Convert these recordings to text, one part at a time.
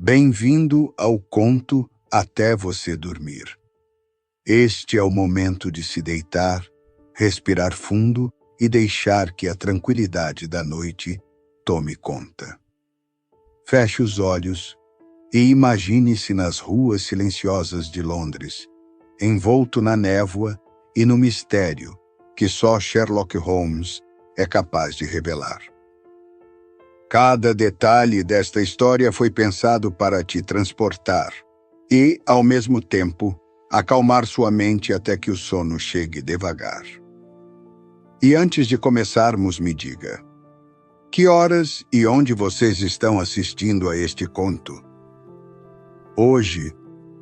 Bem-vindo ao conto Até Você Dormir. Este é o momento de se deitar, respirar fundo e deixar que a tranquilidade da noite tome conta. Feche os olhos e imagine-se nas ruas silenciosas de Londres, envolto na névoa e no mistério que só Sherlock Holmes é capaz de revelar. Cada detalhe desta história foi pensado para te transportar e, ao mesmo tempo, acalmar sua mente até que o sono chegue devagar. E antes de começarmos, me diga, que horas e onde vocês estão assistindo a este conto? Hoje,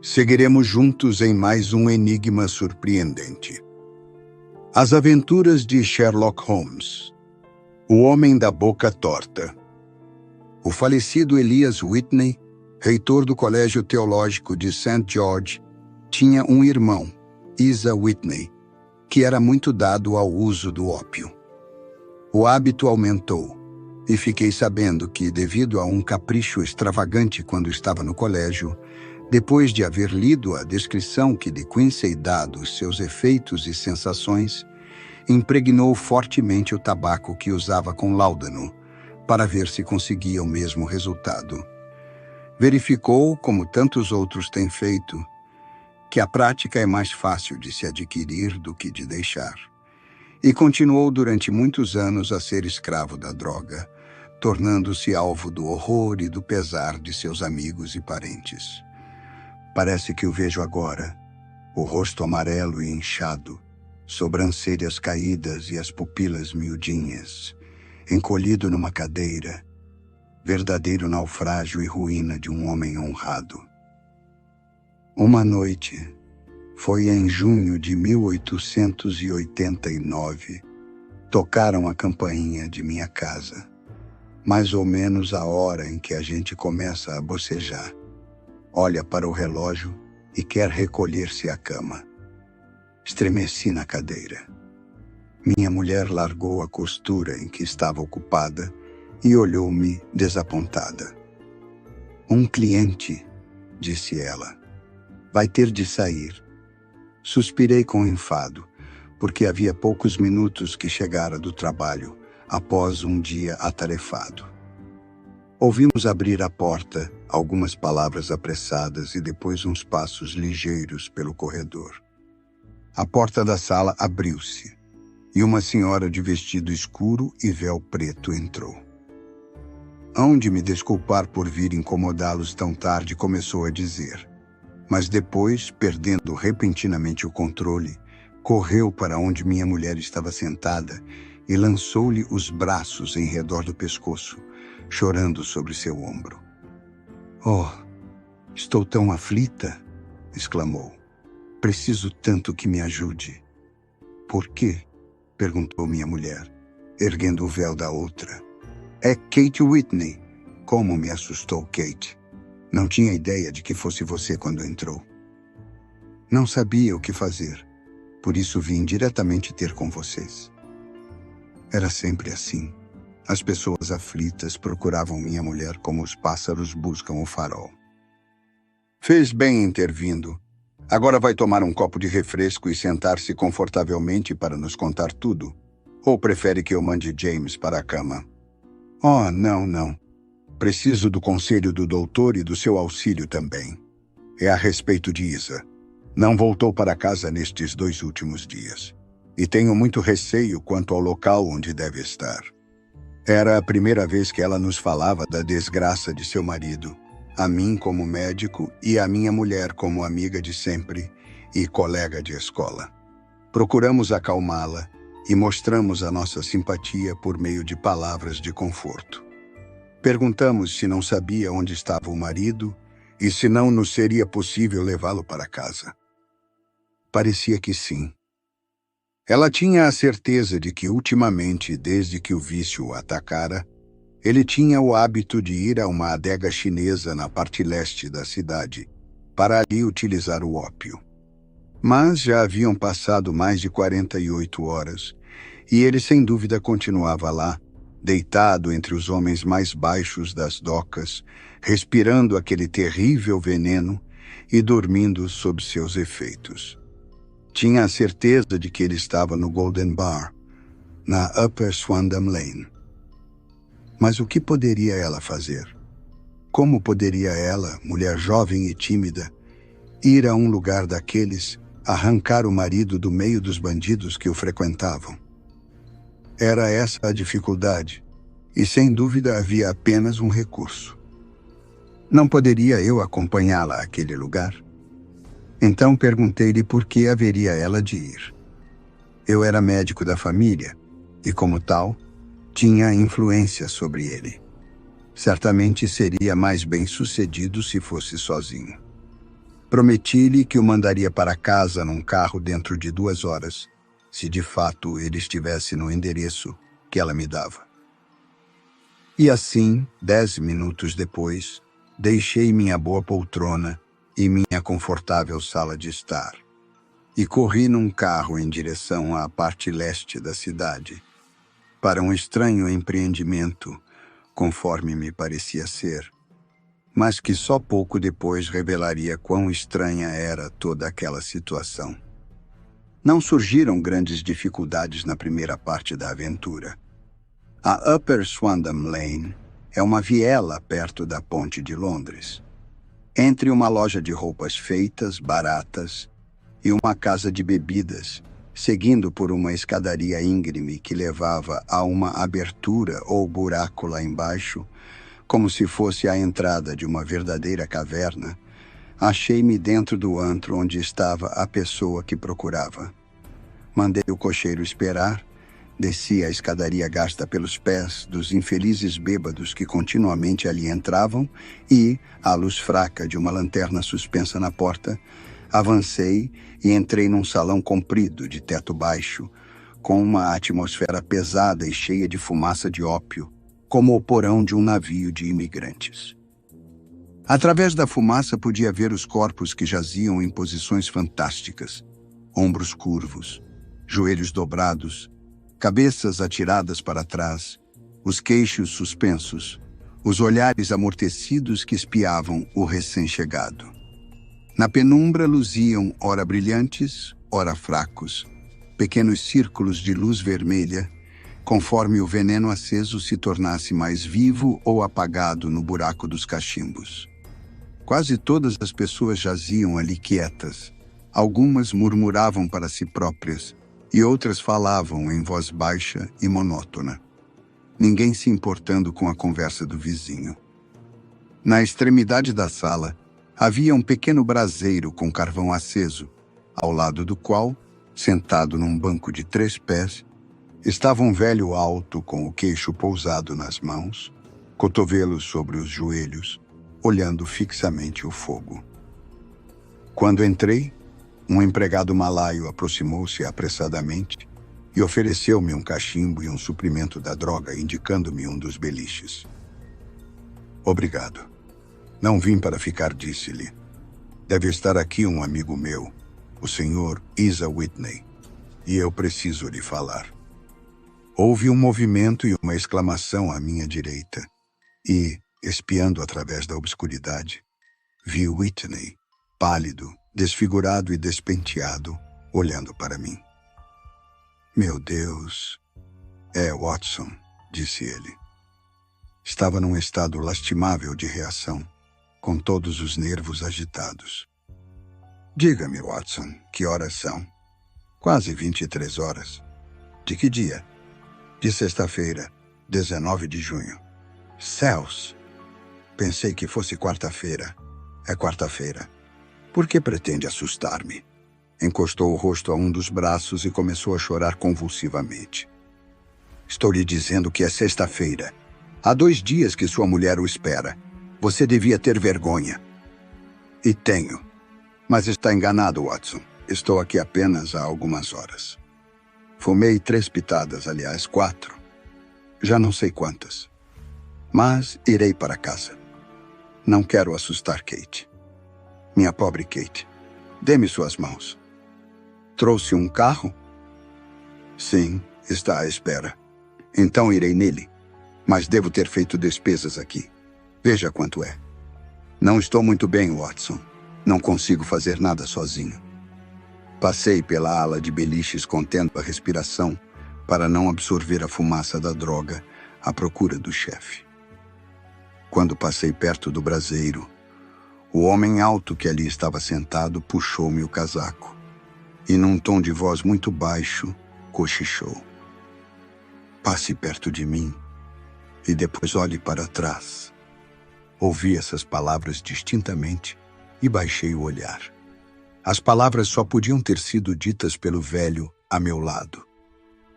seguiremos juntos em mais um enigma surpreendente. As aventuras de Sherlock Holmes, o homem da boca torta. O falecido Elias Whitney, reitor do Colégio Teológico de St. George, tinha um irmão, Isa Whitney, que era muito dado ao uso do ópio. O hábito aumentou, e fiquei sabendo que, devido a um capricho extravagante quando estava no colégio, depois de haver lido a descrição que de Quincy dá dos seus efeitos e sensações, impregnou fortemente o tabaco que usava com láudano, para ver se conseguia o mesmo resultado. Verificou, como tantos outros têm feito, que a prática é mais fácil de se adquirir do que de deixar. E continuou durante muitos anos a ser escravo da droga, tornando-se alvo do horror e do pesar de seus amigos e parentes. Parece que o vejo agora, o rosto amarelo e inchado, sobrancelhas caídas e as pupilas miudinhas, encolhido numa cadeira, verdadeiro naufrágio e ruína de um homem honrado. Uma noite, foi em junho de 1889, tocaram a campainha de minha casa, mais ou menos a hora em que a gente começa a bocejar. Olha para o relógio e quer recolher-se à cama. Estremeci na cadeira. Minha mulher largou a costura em que estava ocupada e olhou-me desapontada. Um cliente, disse ela, vai ter de sair. Suspirei com enfado, porque havia poucos minutos que chegara do trabalho, após um dia atarefado. Ouvimos abrir a porta, algumas palavras apressadas e depois uns passos ligeiros pelo corredor. A porta da sala abriu-se. E uma senhora de vestido escuro e véu preto entrou. Hão de me desculpar por vir incomodá-los tão tarde, começou a dizer. Mas depois, perdendo repentinamente o controle, correu para onde minha mulher estava sentada e lançou-lhe os braços em redor do pescoço, chorando sobre seu ombro. Oh, estou tão aflita, exclamou. Preciso tanto que me ajude. Por quê? Perguntou minha mulher, erguendo o véu da outra. É Kate Whitney. Como me assustou, Kate. Não tinha ideia de que fosse você quando entrou. Não sabia o que fazer, por isso vim diretamente ter com vocês. Era sempre assim. As pessoas aflitas procuravam minha mulher como os pássaros buscam o farol. Fez bem em ter vindo. Agora vai tomar um copo de refresco e sentar-se confortavelmente para nos contar tudo? Ou prefere que eu mande James para a cama? Oh, não. Preciso do conselho do doutor e do seu auxílio também. É a respeito de Isa. Não voltou para casa nestes 2 últimos dias. E tenho muito receio quanto ao local onde deve estar. Era a primeira vez que ela nos falava da desgraça de seu marido. A mim como médico e a minha mulher como amiga de sempre e colega de escola. Procuramos acalmá-la e mostramos a nossa simpatia por meio de palavras de conforto. Perguntamos se não sabia onde estava o marido e se não nos seria possível levá-lo para casa. Parecia que sim. Ela tinha a certeza de que ultimamente, desde que o vício o atacara, ele tinha o hábito de ir a uma adega chinesa na parte leste da cidade, para ali utilizar o ópio. Mas já haviam passado mais de 48 horas, e ele sem dúvida continuava lá, deitado entre os homens mais baixos das docas, respirando aquele terrível veneno e dormindo sob seus efeitos. Tinha a certeza de que ele estava no Golden Bar, na Upper Swandam Lane. Mas o que poderia ela fazer? Como poderia ela, mulher jovem e tímida, ir a um lugar daqueles, arrancar o marido do meio dos bandidos que o frequentavam? Era essa a dificuldade, e sem dúvida havia apenas um recurso. Não poderia eu acompanhá-la àquele lugar? Então perguntei-lhe por que haveria ela de ir. Eu era médico da família, e como tal, tinha influência sobre ele. Certamente seria mais bem-sucedido se fosse sozinho. Prometi-lhe que o mandaria para casa num carro dentro de 2 horas, se de fato ele estivesse no endereço que ela me dava. E assim, 10 minutos depois, deixei minha boa poltrona e minha confortável sala de estar, e corri num carro em direção à parte leste da cidade, para um estranho empreendimento, conforme me parecia ser, mas que só pouco depois revelaria quão estranha era toda aquela situação. Não surgiram grandes dificuldades na primeira parte da aventura. A Upper Swandam Lane é uma viela perto da Ponte de Londres, entre uma loja de roupas feitas, baratas, e uma casa de bebidas, seguindo por uma escadaria íngreme que levava a uma abertura ou buraco lá embaixo, como se fosse a entrada de uma verdadeira caverna. Achei-me dentro do antro onde estava a pessoa que procurava. Mandei o cocheiro esperar, desci a escadaria gasta pelos pés dos infelizes bêbados que continuamente ali entravam e, à luz fraca de uma lanterna suspensa na porta, avancei e entrei num salão comprido de teto baixo, com uma atmosfera pesada e cheia de fumaça de ópio, como o porão de um navio de imigrantes. Através da fumaça podia ver os corpos que jaziam em posições fantásticas, ombros curvos, joelhos dobrados, cabeças atiradas para trás, os queixos suspensos, os olhares amortecidos que espiavam o recém-chegado. Na penumbra luziam ora brilhantes, ora fracos, pequenos círculos de luz vermelha, conforme o veneno aceso se tornasse mais vivo ou apagado no buraco dos cachimbos. Quase todas as pessoas jaziam ali quietas. Algumas murmuravam para si próprias, e outras falavam em voz baixa e monótona, ninguém se importando com a conversa do vizinho. Na extremidade da sala, havia um pequeno braseiro com carvão aceso, ao lado do qual, sentado num banco de 3 pés, estava um velho alto com o queixo pousado nas mãos, cotovelos sobre os joelhos, olhando fixamente o fogo. Quando entrei, um empregado malaio aproximou-se apressadamente e ofereceu-me um cachimbo e um suprimento da droga, indicando-me um dos beliches. Obrigado. Não vim para ficar, disse-lhe. Deve estar aqui um amigo meu, o Sr. Isa Whitney, e eu preciso lhe falar. Houve um movimento e uma exclamação à minha direita, e, espiando através da obscuridade, vi Whitney, pálido, desfigurado e despenteado, olhando para mim. Meu Deus, é Watson, disse ele. Estava num estado lastimável de reação, com todos os nervos agitados. Diga-me, Watson, que horas são? Quase 23 horas. De que dia? De sexta-feira, 19 de junho. Céus! Pensei que fosse quarta-feira. É quarta-feira. Por que pretende assustar-me? Encostou o rosto a um dos braços e começou a chorar convulsivamente. Estou lhe dizendo que é sexta-feira. Há 2 dias que sua mulher o espera. Você devia ter vergonha. E tenho. Mas está enganado, Watson. Estou aqui apenas há algumas horas. Fumei 3 pitadas, aliás, 4. Já não sei quantas. Mas irei para casa. Não quero assustar Kate. Minha pobre Kate, dê-me suas mãos. Trouxe um carro? Sim, está à espera. Então irei nele. Mas devo ter feito despesas aqui. Veja quanto é. Não estou muito bem, Watson. Não consigo fazer nada sozinho. Passei pela ala de beliches contendo a respiração para não absorver a fumaça da droga à procura do chefe. Quando passei perto do braseiro, o homem alto que ali estava sentado puxou-me o casaco e, num tom de voz muito baixo, cochichou. Passe perto de mim e depois olhe para trás. Ouvi essas palavras distintamente e baixei o olhar. As palavras só podiam ter sido ditas pelo velho a meu lado.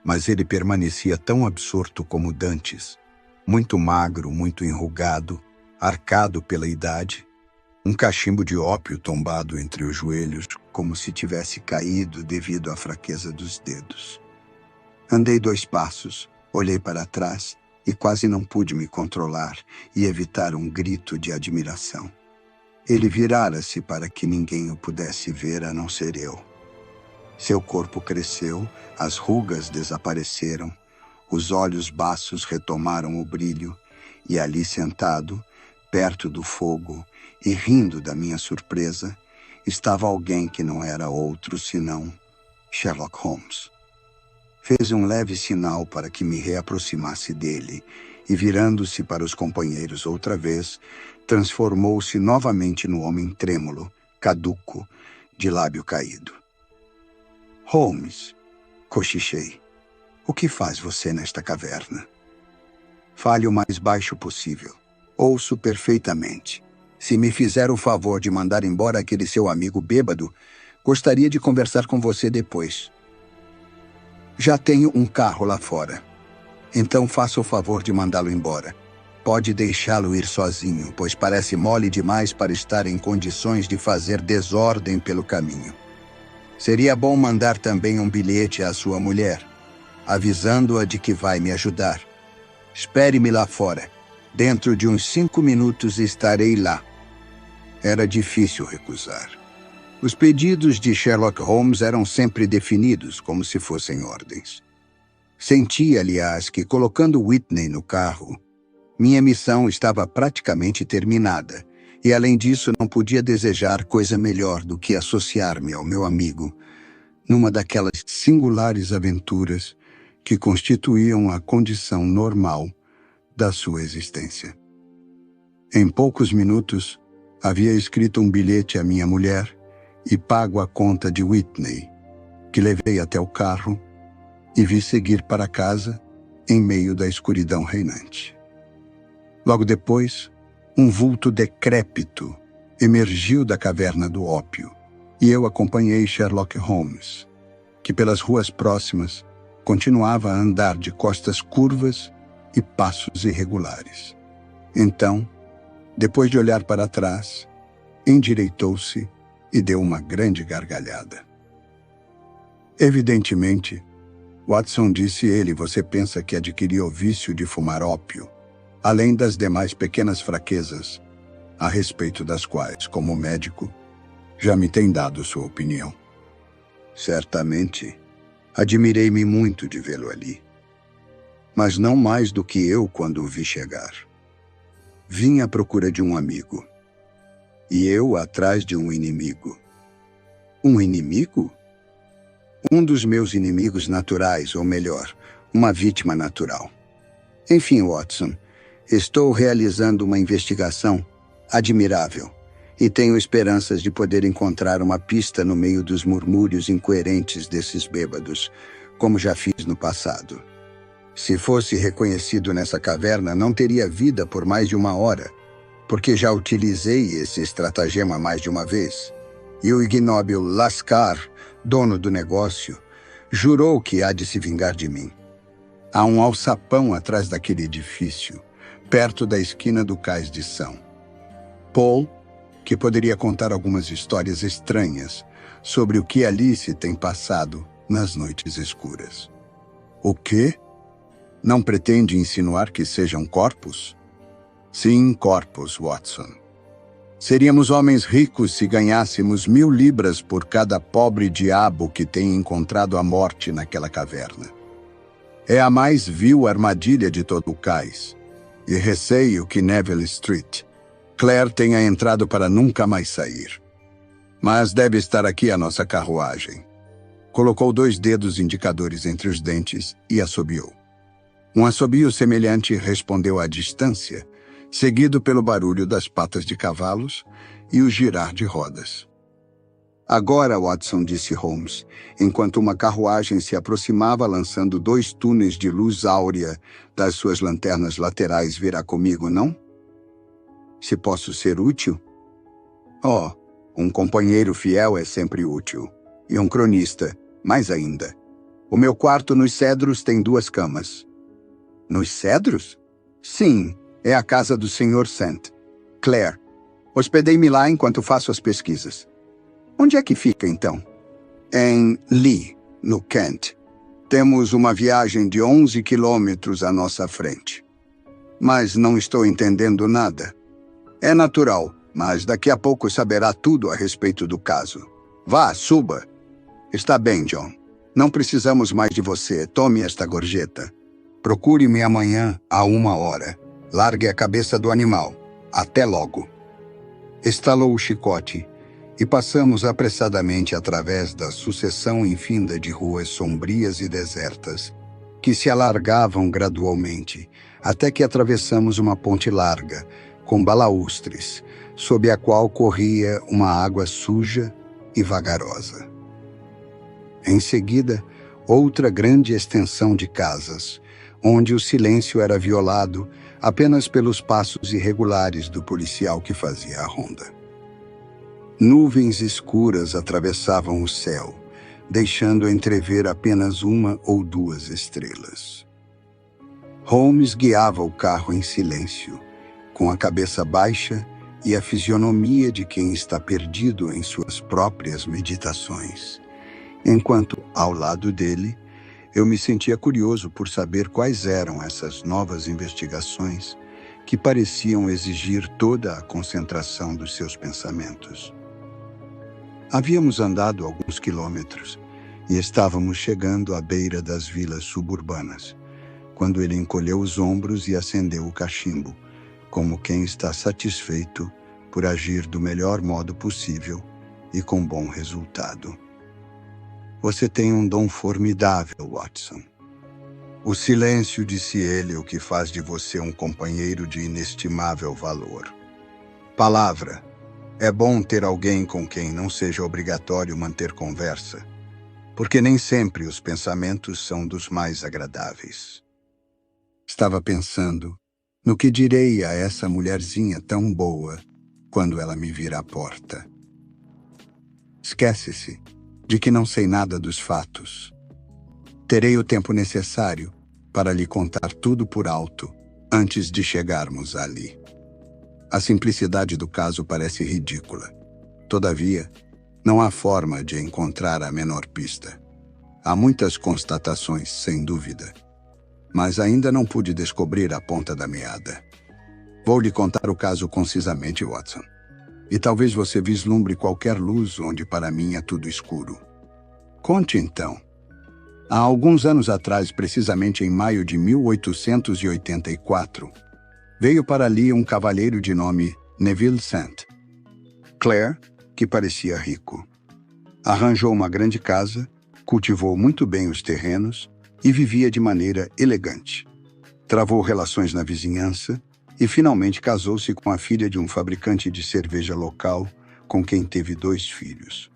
Mas ele permanecia tão absorto como dantes, muito magro, muito enrugado, arcado pela idade, um cachimbo de ópio tombado entre os joelhos, como se tivesse caído devido à fraqueza dos dedos. Andei 2 passos, olhei para trás e quase não pude me controlar e evitar um grito de admiração. Ele virara-se para que ninguém o pudesse ver a não ser eu. Seu corpo cresceu, as rugas desapareceram, os olhos baços retomaram o brilho, e ali sentado, perto do fogo e rindo da minha surpresa, estava alguém que não era outro senão Sherlock Holmes. Fez um leve sinal para que me reaproximasse dele e, virando-se para os companheiros outra vez, transformou-se novamente no homem trêmulo, caduco, de lábio caído. Holmes, cochichei, o que faz você nesta caverna? Fale o mais baixo possível. Ouço perfeitamente. Se me fizer o favor de mandar embora aquele seu amigo bêbado, gostaria de conversar com você depois. Já tenho um carro lá fora. Então faça o favor de mandá-lo embora. Pode deixá-lo ir sozinho, pois parece mole demais para estar em condições de fazer desordem pelo caminho. Seria bom mandar também um bilhete à sua mulher, avisando-a de que vai me ajudar. Espere-me lá fora. Dentro de uns 5 minutos estarei lá. Era difícil recusar. Os pedidos de Sherlock Holmes eram sempre definidos, como se fossem ordens. Senti, aliás, que colocando Whitney no carro, minha missão estava praticamente terminada, e além disso não podia desejar coisa melhor do que associar-me ao meu amigo numa daquelas singulares aventuras que constituíam a condição normal da sua existência. Em poucos minutos, havia escrito um bilhete à minha mulher e pago a conta de Whitney, que levei até o carro e vi seguir para casa em meio da escuridão reinante. Logo depois, um vulto decrépito emergiu da caverna do ópio e eu acompanhei Sherlock Holmes, que pelas ruas próximas continuava a andar de costas curvas e passos irregulares. Então, depois de olhar para trás, endireitou-se e deu uma grande gargalhada. Evidentemente, Watson, disse ele, você pensa que adquiriu o vício de fumar ópio, além das demais pequenas fraquezas, a respeito das quais, como médico, já me tem dado sua opinião. Certamente, admirei-me muito de vê-lo ali, mas não mais do que eu quando o vi chegar. Vim à procura de um amigo, e eu atrás de um inimigo. Um inimigo? Um dos meus inimigos naturais, ou melhor, uma vítima natural. Enfim, Watson, estou realizando uma investigação admirável e tenho esperanças de poder encontrar uma pista no meio dos murmúrios incoerentes desses bêbados, como já fiz no passado. Se fosse reconhecido nessa caverna, não teria vida por mais de 1 hora, porque já utilizei esse estratagema mais de uma vez. E o ignóbil Lascar, dono do negócio, jurou que há de se vingar de mim. Há um alçapão atrás daquele edifício, perto da esquina do Cais de São. Paul, que poderia contar algumas histórias estranhas sobre o que ali se tem passado nas noites escuras. O quê? Não pretende insinuar que sejam corpos? Sim, corpos, Watson. Seríamos homens ricos se ganhássemos 1000 libras por cada pobre diabo que tem encontrado a morte naquela caverna. É a mais vil armadilha de todo o cais. E receio que Neville Street, Claire tenha entrado para nunca mais sair. Mas deve estar aqui a nossa carruagem. Colocou 2 dedos indicadores entre os dentes e assobiou. Um assobio semelhante respondeu à distância, seguido pelo barulho das patas de cavalos e o girar de rodas. Agora, Watson, disse Holmes, enquanto uma carruagem se aproximava lançando 2 túneis de luz áurea das suas lanternas laterais, virá comigo, não? Se posso ser útil? Oh, um companheiro fiel é sempre útil. E um cronista, mais ainda. O meu quarto nos Cedros tem 2 camas. Nos Cedros? Sim, é a casa do Sr. St. Claire. Hospedei-me lá enquanto faço as pesquisas. Onde é que fica, então? Em Lee, no Kent. Temos uma viagem de 11 quilômetros à nossa frente. Mas não estou entendendo nada. É natural, mas daqui a pouco saberá tudo a respeito do caso. Vá, suba. Está bem, John. Não precisamos mais de você. Tome esta gorjeta. Procure-me amanhã à 1h. Largue a cabeça do animal. Até logo. Estalou o chicote e passamos apressadamente através da sucessão infinda de ruas sombrias e desertas, que se alargavam gradualmente, até que atravessamos uma ponte larga, com balaústres, sob a qual corria uma água suja e vagarosa. Em seguida, outra grande extensão de casas, onde o silêncio era violado apenas pelos passos irregulares do policial que fazia a ronda. Nuvens escuras atravessavam o céu, deixando entrever apenas 1 ou 2 estrelas. Holmes guiava o carro em silêncio, com a cabeça baixa e a fisionomia de quem está perdido em suas próprias meditações, enquanto, ao lado dele, eu me sentia curioso por saber quais eram essas novas investigações que pareciam exigir toda a concentração dos seus pensamentos. Havíamos andado alguns quilômetros e estávamos chegando à beira das vilas suburbanas, quando ele encolheu os ombros e acendeu o cachimbo, como quem está satisfeito por agir do melhor modo possível e com bom resultado. Você tem um dom formidável, Watson. O silêncio, disse ele, o que faz de você um companheiro de inestimável valor. Palavra. É bom ter alguém com quem não seja obrigatório manter conversa, porque nem sempre os pensamentos são dos mais agradáveis. Estava pensando no que direi a essa mulherzinha tão boa quando ela me vir à porta. Esquece-se de que não sei nada dos fatos. Terei o tempo necessário para lhe contar tudo por alto antes de chegarmos ali. A simplicidade do caso parece ridícula. Todavia, não há forma de encontrar a menor pista. Há muitas constatações, sem dúvida, mas ainda não pude descobrir a ponta da meada. Vou lhe contar o caso concisamente, Watson, e talvez você vislumbre qualquer luz onde para mim é tudo escuro. Conte então. Há alguns anos atrás, precisamente em maio de 1884, veio para ali um cavalheiro de nome Neville St. Claire, que parecia rico. Arranjou uma grande casa, cultivou muito bem os terrenos e vivia de maneira elegante. Travou relações na vizinhança e finalmente casou-se com a filha de um fabricante de cerveja local com quem teve 2 filhos.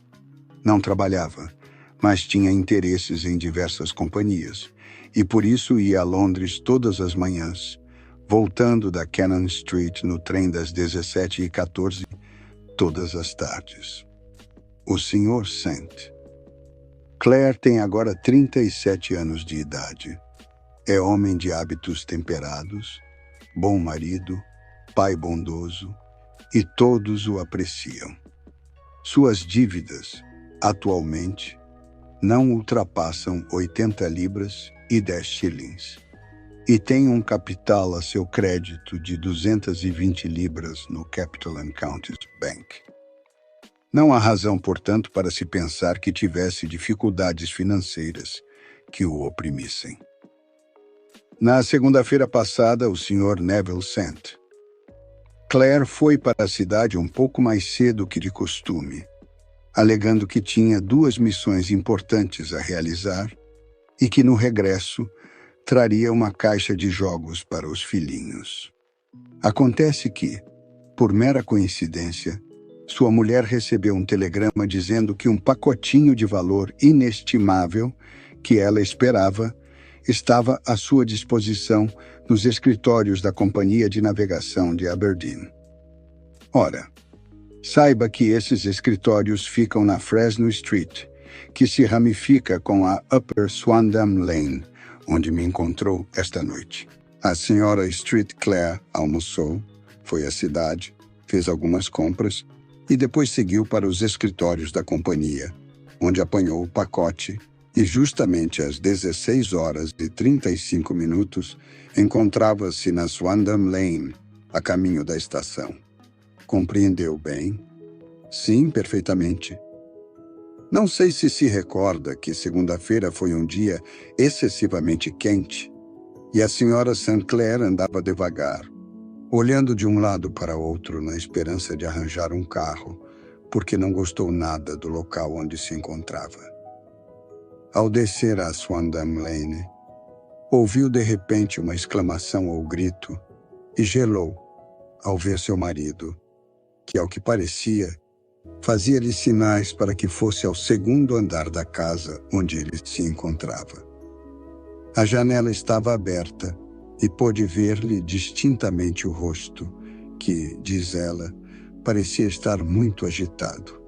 Não trabalhava, mas tinha interesses em diversas companhias e por isso ia a Londres todas as manhãs, voltando da Cannon Street no trem das 17h14 todas as tardes. O Sr. St. Claire tem agora 37 anos de idade. É homem de hábitos temperados, bom marido, pai bondoso, e todos o apreciam. Suas dívidas, atualmente, não ultrapassam 80 libras e 10 shillings. E tem um capital a seu crédito de 220 libras no Capital and Counties Bank. Não há razão, portanto, para se pensar que tivesse dificuldades financeiras que o oprimissem. Na segunda-feira passada, o Sr. Neville St. Clair foi para a cidade um pouco mais cedo que de costume, alegando que tinha 2 missões importantes a realizar e que, no regresso, traria uma caixa de jogos para os filhinhos. Acontece que, por mera coincidência, sua mulher recebeu um telegrama dizendo que um pacotinho de valor inestimável que ela esperava estava à sua disposição nos escritórios da Companhia de Navegação de Aberdeen. Ora, saiba que esses escritórios ficam na Fresno Street, que se ramifica com a Upper Swandam Lane, onde me encontrou esta noite. A senhora Street Clair almoçou, foi à cidade, fez algumas compras e depois seguiu para os escritórios da companhia, onde apanhou o pacote e justamente às 16h35 encontrava-se na Swandam Lane, a caminho da estação. Compreendeu bem? Sim, perfeitamente. Não sei se recorda que segunda-feira foi um dia excessivamente quente e a senhora St. Clair andava devagar, olhando de um lado para outro na esperança de arranjar um carro, porque não gostou nada do local onde se encontrava. Ao descer a Swandam Lane, ouviu de repente uma exclamação ou grito e gelou ao ver seu marido, que, ao que parecia, fazia-lhe sinais para que fosse ao segundo andar da casa onde ele se encontrava. A janela estava aberta e pôde ver-lhe distintamente o rosto, que, diz ela, parecia estar muito agitado.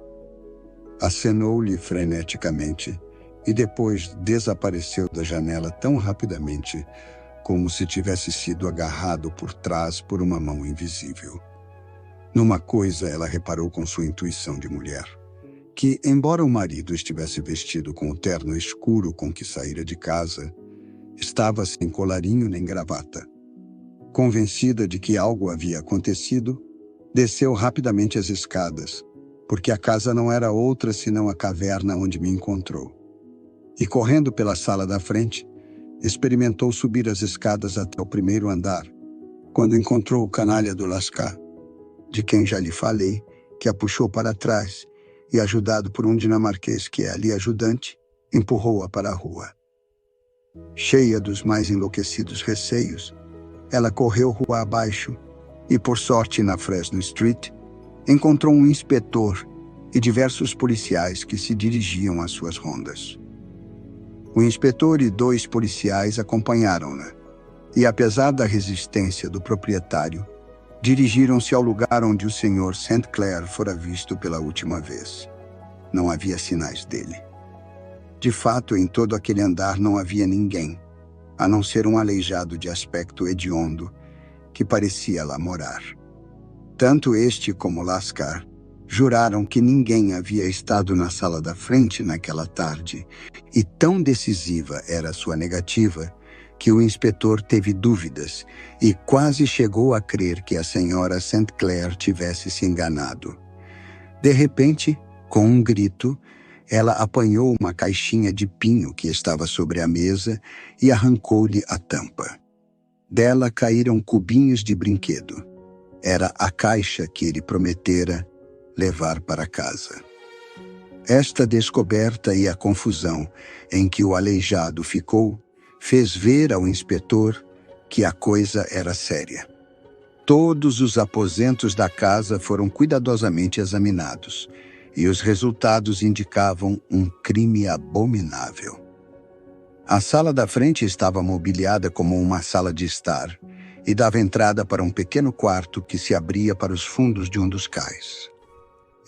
Acenou-lhe freneticamente e depois desapareceu da janela tão rapidamente como se tivesse sido agarrado por trás por uma mão invisível. Numa coisa ela reparou com sua intuição de mulher, que, embora o marido estivesse vestido com o terno escuro com que saíra de casa, estava sem colarinho nem gravata. Convencida de que algo havia acontecido, desceu rapidamente as escadas, porque a casa não era outra senão a caverna onde me encontrou. E correndo pela sala da frente, experimentou subir as escadas até o primeiro andar, quando encontrou o canalha do Lascar, de quem já lhe falei, que a puxou para trás e, ajudado por um dinamarquês que é ali ajudante, empurrou-a para a rua. Cheia dos mais enlouquecidos receios, ela correu rua abaixo e, por sorte na Fresno Street, encontrou um inspetor e diversos policiais que se dirigiam às suas rondas. O inspetor e 2 policiais acompanharam-na e, apesar da resistência do proprietário, dirigiram-se ao lugar onde o Sr. St. Clair fora visto pela última vez. Não havia sinais dele. De fato, em todo aquele andar não havia ninguém, a não ser um aleijado de aspecto hediondo que parecia lá morar. Tanto este como Lascar juraram que ninguém havia estado na sala da frente naquela tarde, e tão decisiva era sua negativa que o inspetor teve dúvidas e quase chegou a crer que a senhora St. Clair tivesse se enganado. De repente, com um grito, ela apanhou uma caixinha de pinho que estava sobre a mesa e arrancou-lhe a tampa. Dela caíram cubinhos de brinquedo. Era a caixa que ele prometera levar para casa. Esta descoberta e a confusão em que o aleijado ficou fez ver ao inspetor que a coisa era séria. Todos os aposentos da casa foram cuidadosamente examinados e os resultados indicavam um crime abominável. A sala da frente estava mobiliada como uma sala de estar e dava entrada para um pequeno quarto que se abria para os fundos de um dos cais.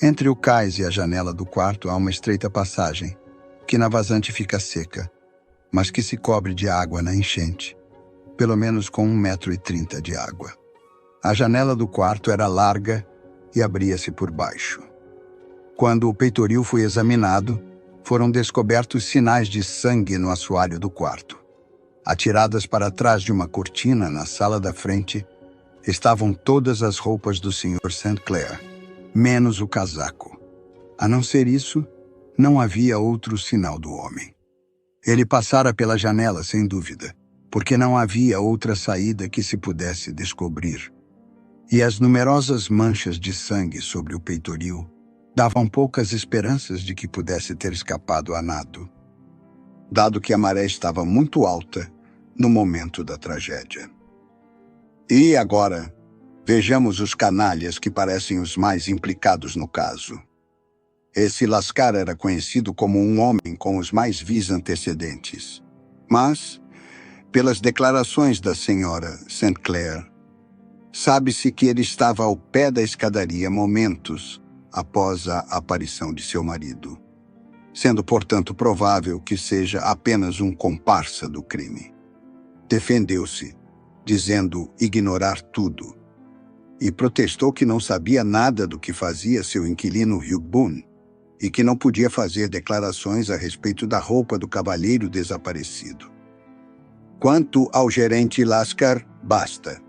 Entre o cais e a janela do quarto há uma estreita passagem, que na vazante fica seca, mas que se cobre de água na enchente, pelo menos com 1,30 m de água. A janela do quarto era larga e abria-se por baixo. Quando o peitoril foi examinado, foram descobertos sinais de sangue no assoalho do quarto. Atiradas para trás de uma cortina na sala da frente, estavam todas as roupas do Sr. St. Clair, menos o casaco. A não ser isso, não havia outro sinal do homem. Ele passara pela janela, sem dúvida, porque não havia outra saída que se pudesse descobrir. E as numerosas manchas de sangue sobre o peitoril davam poucas esperanças de que pudesse ter escapado a nado, dado que a maré estava muito alta no momento da tragédia. E agora, vejamos os canalhas que parecem os mais implicados no caso. Esse Lascar era conhecido como um homem com os mais vis antecedentes. Mas, pelas declarações da senhora St. Clair, sabe-se que ele estava ao pé da escadaria momentos após a aparição de seu marido, sendo, portanto, provável que seja apenas um comparsa do crime. Defendeu-se, dizendo ignorar tudo, e protestou que não sabia nada do que fazia seu inquilino Hugh Boone e que não podia fazer declarações a respeito da roupa do cavalheiro desaparecido. Quanto ao gerente Lascar, basta.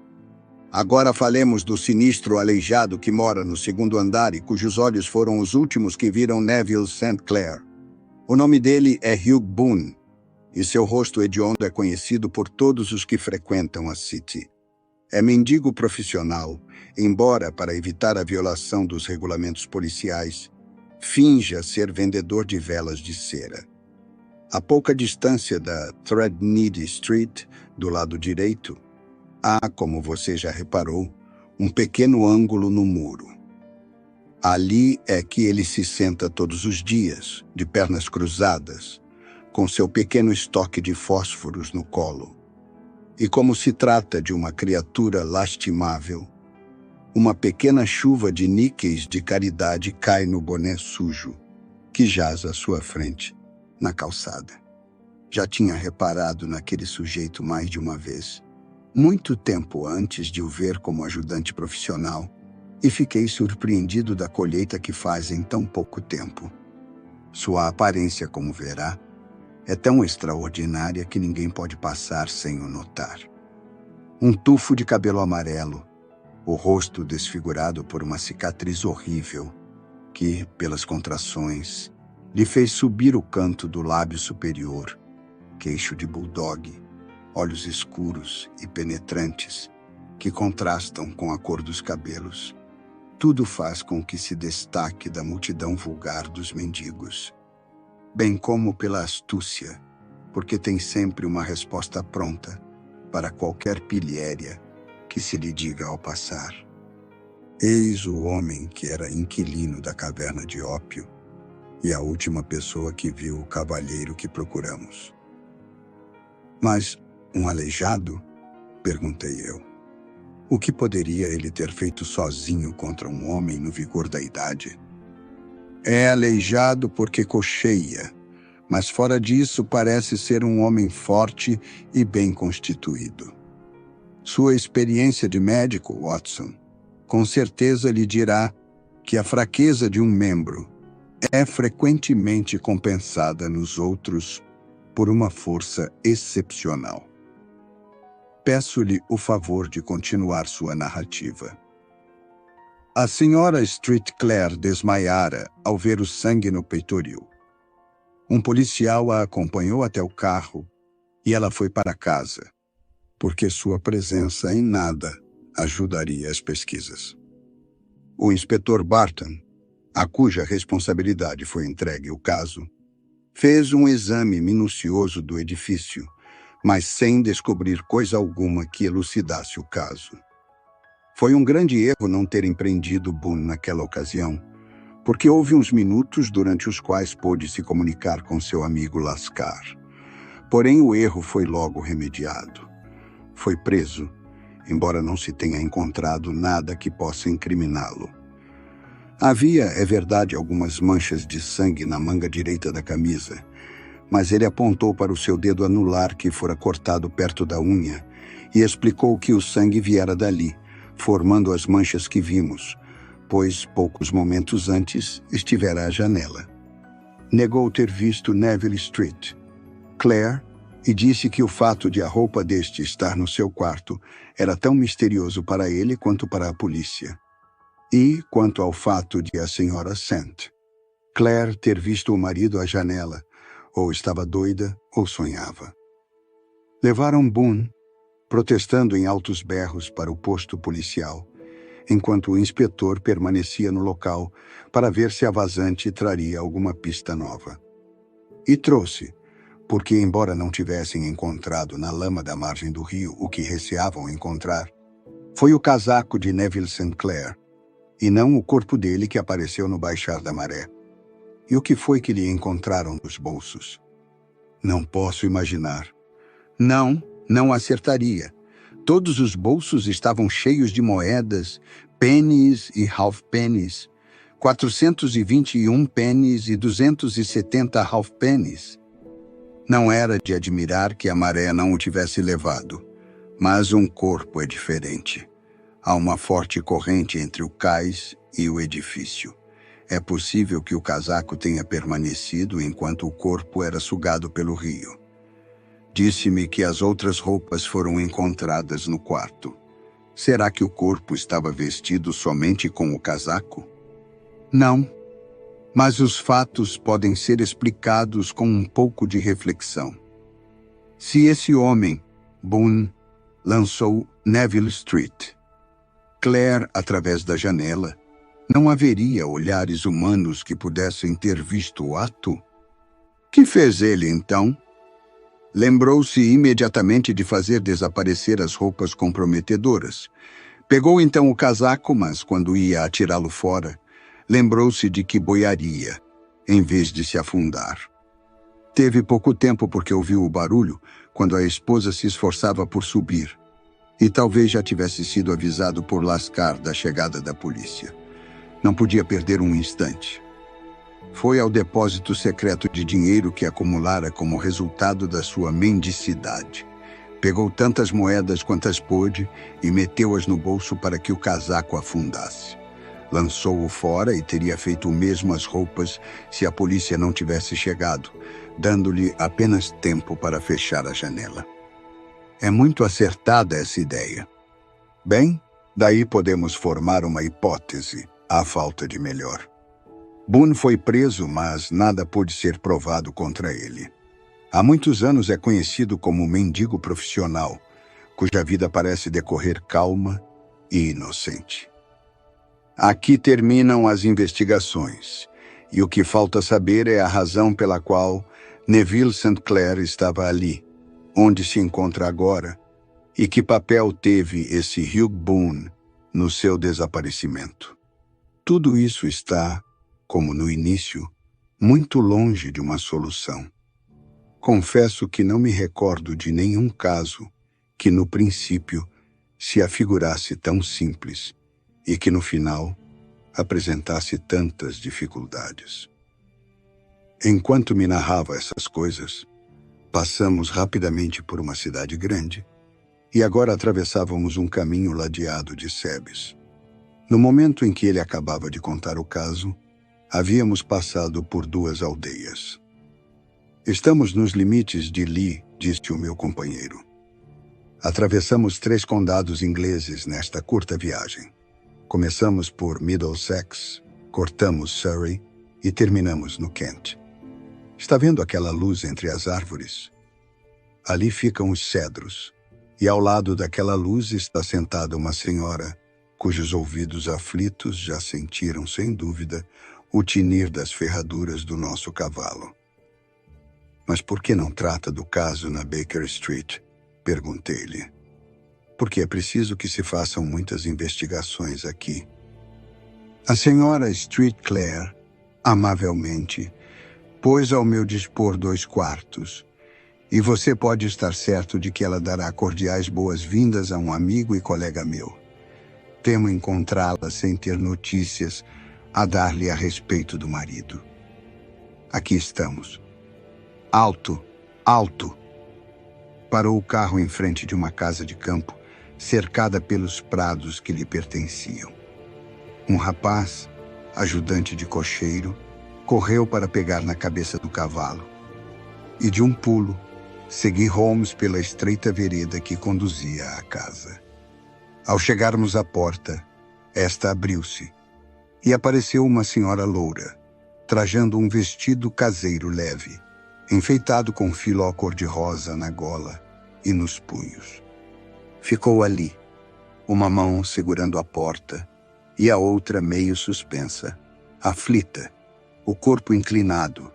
Agora falemos do sinistro aleijado que mora no segundo andar e cujos olhos foram os últimos que viram Neville St. Clair. O nome dele é Hugh Boone, e seu rosto hediondo é conhecido por todos os que frequentam a City. É mendigo profissional, embora, para evitar a violação dos regulamentos policiais, finja ser vendedor de velas de cera. A pouca distância da Threadneedle Street, do lado direito, há, como você já reparou, um pequeno ângulo no muro. Ali é que ele se senta todos os dias, de pernas cruzadas, com seu pequeno estoque de fósforos no colo. E como se trata de uma criatura lastimável, uma pequena chuva de níqueis de caridade cai no boné sujo, que jaz à sua frente, na calçada. Já tinha reparado naquele sujeito mais de uma vez, muito tempo antes de o ver como ajudante profissional, e fiquei surpreendido da colheita que faz em tão pouco tempo. Sua aparência, como verá, é tão extraordinária que ninguém pode passar sem o notar. Um tufo de cabelo amarelo, o rosto desfigurado por uma cicatriz horrível que, pelas contrações, lhe fez subir o canto do lábio superior, queixo de bulldog, olhos escuros e penetrantes que contrastam com a cor dos cabelos. Tudo faz com que se destaque da multidão vulgar dos mendigos, bem como pela astúcia, porque tem sempre uma resposta pronta para qualquer pilhéria que se lhe diga ao passar. Eis o homem que era inquilino da caverna de ópio e a última pessoa que viu o cavalheiro que procuramos. Mas um aleijado? Perguntei eu. O que poderia ele ter feito sozinho contra um homem no vigor da idade? É aleijado porque cocheia, mas fora disso parece ser um homem forte e bem constituído. Sua experiência de médico, Watson, com certeza lhe dirá que a fraqueza de um membro é frequentemente compensada nos outros por uma força excepcional. Peço-lhe o favor de continuar sua narrativa. A senhora St. Clair desmaiara ao ver o sangue no peitoril. Um policial a acompanhou até o carro e ela foi para casa, porque sua presença em nada ajudaria as pesquisas. O inspetor Barton, a cuja responsabilidade foi entregue o caso, fez um exame minucioso do edifício, mas sem descobrir coisa alguma que elucidasse o caso. Foi um grande erro não terem prendido Boone naquela ocasião, porque houve uns minutos durante os quais pôde se comunicar com seu amigo Lascar. Porém, o erro foi logo remediado. Foi preso, embora não se tenha encontrado nada que possa incriminá-lo. Havia, é verdade, algumas manchas de sangue na manga direita da camisa, mas ele apontou para o seu dedo anular que fora cortado perto da unha e explicou que o sangue viera dali, formando as manchas que vimos, pois poucos momentos antes estivera à janela. Negou ter visto Neville Street, Clair, e disse que o fato de a roupa deste estar no seu quarto era tão misterioso para ele quanto para a polícia. E, quanto ao fato de a senhora St. Clair ter visto o marido à janela, ou estava doida ou sonhava. Levaram Boone, protestando em altos berros, para o posto policial, enquanto o inspetor permanecia no local para ver se a vazante traria alguma pista nova. E trouxe, porque embora não tivessem encontrado na lama da margem do rio o que receavam encontrar, foi o casaco de Neville St. Clair, e não o corpo dele que apareceu no baixar da maré. E o que foi que lhe encontraram nos bolsos? Não posso imaginar. Não acertaria. Todos os bolsos estavam cheios de moedas, pennies e half pennies, 421 pennies e 270 half pennies. Não era de admirar que a maré não o tivesse levado, mas um corpo é diferente. Há uma forte corrente entre o cais e o edifício. É possível que o casaco tenha permanecido enquanto o corpo era sugado pelo rio. Disse-me que as outras roupas foram encontradas no quarto. Será que o corpo estava vestido somente com o casaco? Não, mas os fatos podem ser explicados com um pouco de reflexão. Se esse homem, Boone, lançou Neville Street, Claire através da janela, não haveria olhares humanos que pudessem ter visto o ato? Que fez ele, então? Lembrou-se imediatamente de fazer desaparecer as roupas comprometedoras. Pegou então o casaco, mas quando ia atirá-lo fora, lembrou-se de que boiaria, em vez de se afundar. Teve pouco tempo porque ouviu o barulho quando a esposa se esforçava por subir, e talvez já tivesse sido avisado por Lascar da chegada da polícia. Não podia perder um instante. Foi ao depósito secreto de dinheiro que acumulara como resultado da sua mendicidade. Pegou tantas moedas quantas pôde e meteu-as no bolso para que o casaco afundasse. Lançou-o fora e teria feito o mesmo às roupas se a polícia não tivesse chegado, dando-lhe apenas tempo para fechar a janela. É muito acertada essa ideia. Bem, daí podemos formar uma hipótese, à falta de melhor. Boone foi preso, mas nada pôde ser provado contra ele. Há muitos anos é conhecido como mendigo profissional, cuja vida parece decorrer calma e inocente. Aqui terminam as investigações, e o que falta saber é a razão pela qual Neville St. Clair estava ali, onde se encontra agora, e que papel teve esse Hugh Boone no seu desaparecimento. Tudo isso está, como no início, muito longe de uma solução. Confesso que não me recordo de nenhum caso que, no princípio, se afigurasse tão simples e que, no final, apresentasse tantas dificuldades. Enquanto me narrava essas coisas, passamos rapidamente por uma cidade grande e agora atravessávamos um caminho ladeado de sebes. No momento em que ele acabava de contar o caso, havíamos passado por 2 aldeias. Estamos nos limites de Lee, disse o meu companheiro. Atravessamos 3 condados ingleses nesta curta viagem. Começamos por Middlesex, cortamos Surrey e terminamos no Kent. Está vendo aquela luz entre as árvores? Ali ficam os cedros, e ao lado daquela luz está sentada uma senhora cujos ouvidos aflitos já sentiram, sem dúvida, o tinir das ferraduras do nosso cavalo. Mas por que não trata do caso na Baker Street? Perguntei-lhe. Porque é preciso que se façam muitas investigações aqui. A senhora Street Clair, amavelmente, pôs ao meu dispor 2 quartos, e você pode estar certo de que ela dará cordiais boas-vindas a um amigo e colega meu. Temo encontrá-la sem ter notícias a dar-lhe a respeito do marido. Aqui estamos. Alto, alto! Parou o carro em frente de uma casa de campo, cercada pelos prados que lhe pertenciam. Um rapaz, ajudante de cocheiro, correu para pegar na cabeça do cavalo. E de um pulo, segui Holmes pela estreita vereda que conduzia à casa. Ao chegarmos à porta, esta abriu-se e apareceu uma senhora loura, trajando um vestido caseiro leve, enfeitado com filó cor-de-rosa na gola e nos punhos. Ficou ali, uma mão segurando a porta e a outra meio suspensa, aflita, o corpo inclinado,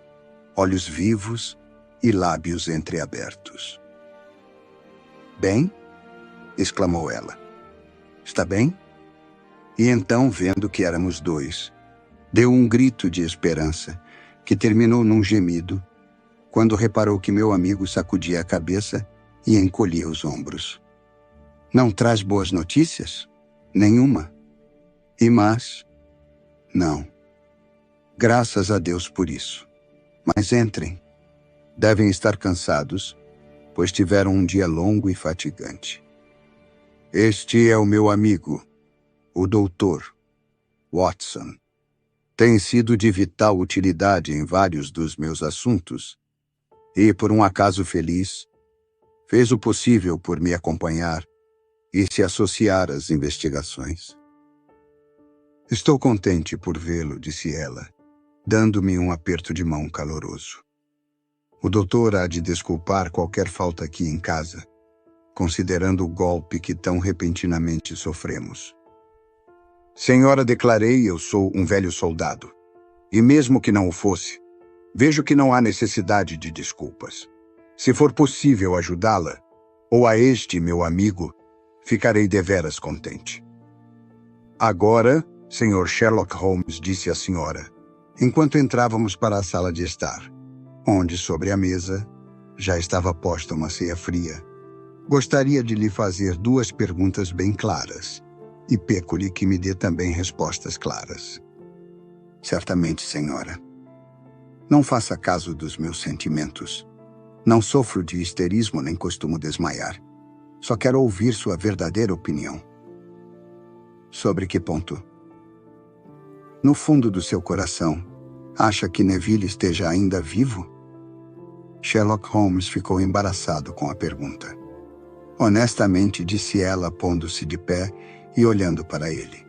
olhos vivos e lábios entreabertos. "Bem?" exclamou ela. "Está bem?" E então, vendo que éramos dois, deu um grito de esperança, que terminou num gemido, quando reparou que meu amigo sacudia a cabeça e encolhia os ombros. "Não traz boas notícias? Nenhuma. E mas? Não. Graças a Deus por isso. Mas entrem. Devem estar cansados, pois tiveram um dia longo e fatigante. Este é o meu amigo, o doutor Watson. Tem sido de vital utilidade em vários dos meus assuntos e, por um acaso feliz, fez o possível por me acompanhar e se associar às investigações." "Estou contente por vê-lo", disse ela, dando-me um aperto de mão caloroso. "O doutor há de desculpar qualquer falta aqui em casa, considerando o golpe que tão repentinamente sofremos. Senhora, declarei, eu sou um velho soldado. E mesmo que não o fosse, vejo que não há necessidade de desculpas. Se for possível ajudá-la, ou a este meu amigo, ficarei deveras contente." "Agora, Sr. Sherlock Holmes", disse a senhora, enquanto entrávamos para a sala de estar, onde, sobre a mesa, já estava posta uma ceia fria, "gostaria de lhe fazer 2 perguntas bem claras, e peço-lhe que me dê também respostas claras." "Certamente, senhora. Não faça caso dos meus sentimentos. Não sofro de histerismo nem costumo desmaiar. Só quero ouvir sua verdadeira opinião." "Sobre que ponto?" "No fundo do seu coração, acha que Neville esteja ainda vivo?" Sherlock Holmes ficou embaraçado com a pergunta. "Honestamente", disse ela, pondo-se de pé e olhando para ele.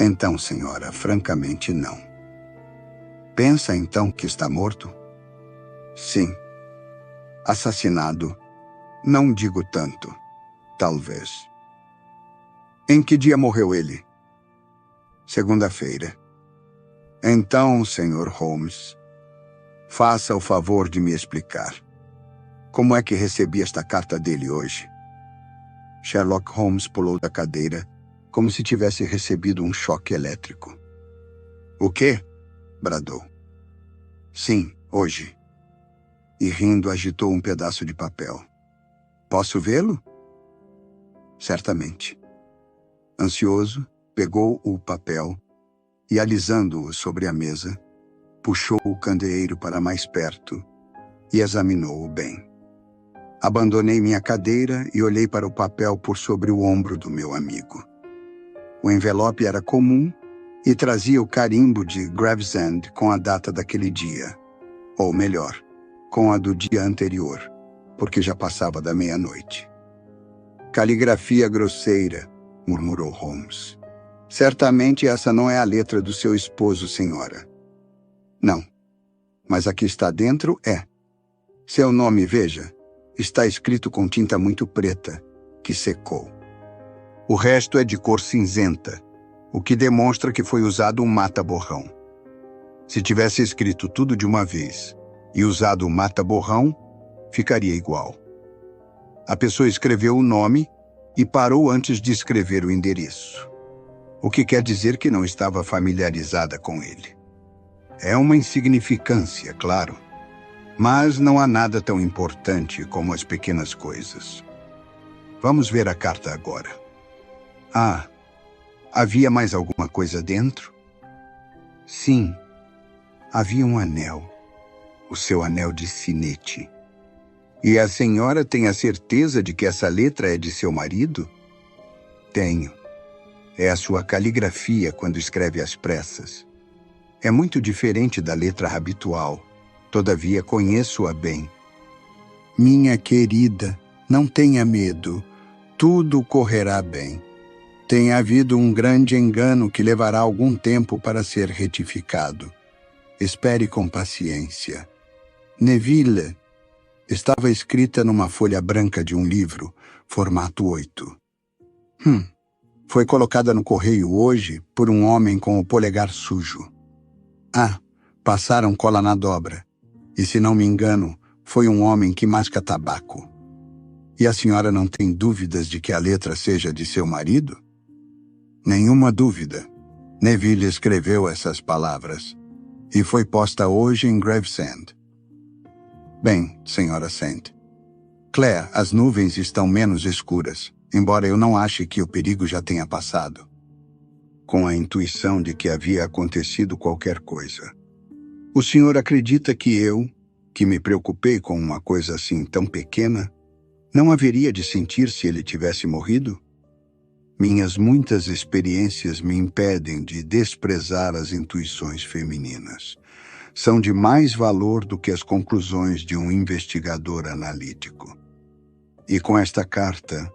"Então, senhora, francamente não." "Pensa então que está morto?" "Sim." "Assassinado? Não digo tanto. Talvez." "Em que dia morreu ele?" "Segunda-feira." "Então, Sr. Holmes, faça o favor de me explicar. Como é que recebi esta carta dele hoje?" Sherlock Holmes pulou da cadeira, como se tivesse recebido um choque elétrico. "O quê?" bradou. "Sim, hoje." E rindo agitou um pedaço de papel. "Posso vê-lo?" "Certamente." Ansioso, pegou o papel e, alisando-o sobre a mesa, puxou o candeeiro para mais perto e examinou-o bem. Abandonei minha cadeira e olhei para o papel por sobre o ombro do meu amigo. O envelope era comum e trazia o carimbo de Gravesend com a data daquele dia. Ou melhor, com a do dia anterior, porque já passava da meia-noite. "Caligrafia grosseira", murmurou Holmes. "Certamente essa não é a letra do seu esposo, senhora." "Não, mas aqui está dentro é. Seu nome, veja, está escrito com tinta muito preta, que secou. O resto é de cor cinzenta, o que demonstra que foi usado um mata-borrão. Se tivesse escrito tudo de uma vez e usado o mata-borrão, ficaria igual. A pessoa escreveu o nome e parou antes de escrever o endereço, o que quer dizer que não estava familiarizada com ele. É uma insignificância, claro, mas não há nada tão importante como as pequenas coisas. Vamos ver a carta agora. Ah, havia mais alguma coisa dentro?" "Sim, havia um anel, o seu anel de sinete." "E a senhora tem a certeza de que essa letra é de seu marido?" "Tenho. É a sua caligrafia quando escreve às pressas. É muito diferente da letra habitual, todavia conheço-a bem." "Minha querida, não tenha medo. Tudo correrá bem. Tem havido um grande engano que levará algum tempo para ser retificado. Espere com paciência. Neville, Estava escrita numa folha branca de um livro, formato 8. Foi colocada no correio hoje por um homem com o polegar sujo. Passaram cola na dobra. E se não me engano, foi um homem que masca tabaco. E a senhora não tem dúvidas de que a letra seja de seu marido? Nenhuma dúvida. Neville escreveu essas palavras. E foi posta hoje em Gravesend. Bem, senhora Saint. Claire, as nuvens estão menos escuras, embora eu não ache que o perigo já tenha passado. Com a intuição de que havia acontecido qualquer coisa. O senhor acredita que eu, que me preocupei com uma coisa assim tão pequena, não haveria de sentir se ele tivesse morrido? Minhas muitas experiências me impedem de desprezar as intuições femininas. São de mais valor do que as conclusões de um investigador analítico. E com esta carta,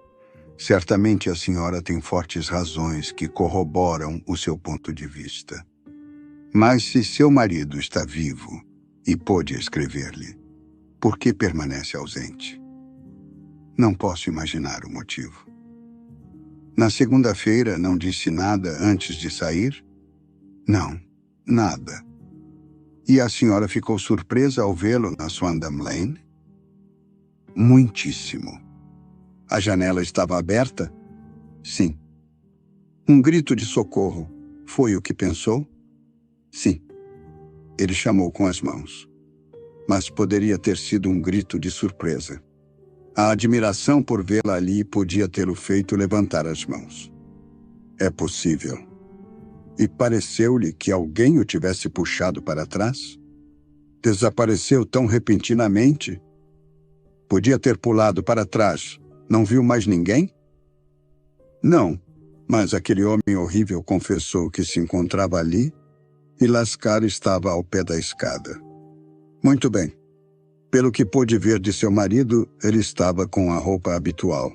certamente a senhora tem fortes razões que corroboram o seu ponto de vista. Mas se seu marido está vivo e pôde escrever-lhe, por que permanece ausente? Não posso imaginar o motivo. Na segunda-feira não disse nada antes de sair? Não, nada. E a senhora ficou surpresa ao vê-lo na Swandam Lane? Muitíssimo. A janela estava aberta? Sim. Um grito de socorro. Foi o que pensou? Sim. Ele chamou com as mãos. Mas poderia ter sido um grito de surpresa. A admiração por vê-la ali podia tê-lo feito levantar as mãos. É possível. E pareceu-lhe que alguém o tivesse puxado para trás? Desapareceu tão repentinamente? Podia ter pulado para trás. Não viu mais ninguém? Não, mas aquele homem horrível confessou que se encontrava ali e Lascar estava ao pé da escada. Muito bem. Pelo que pôde ver de seu marido, ele estava com a roupa habitual,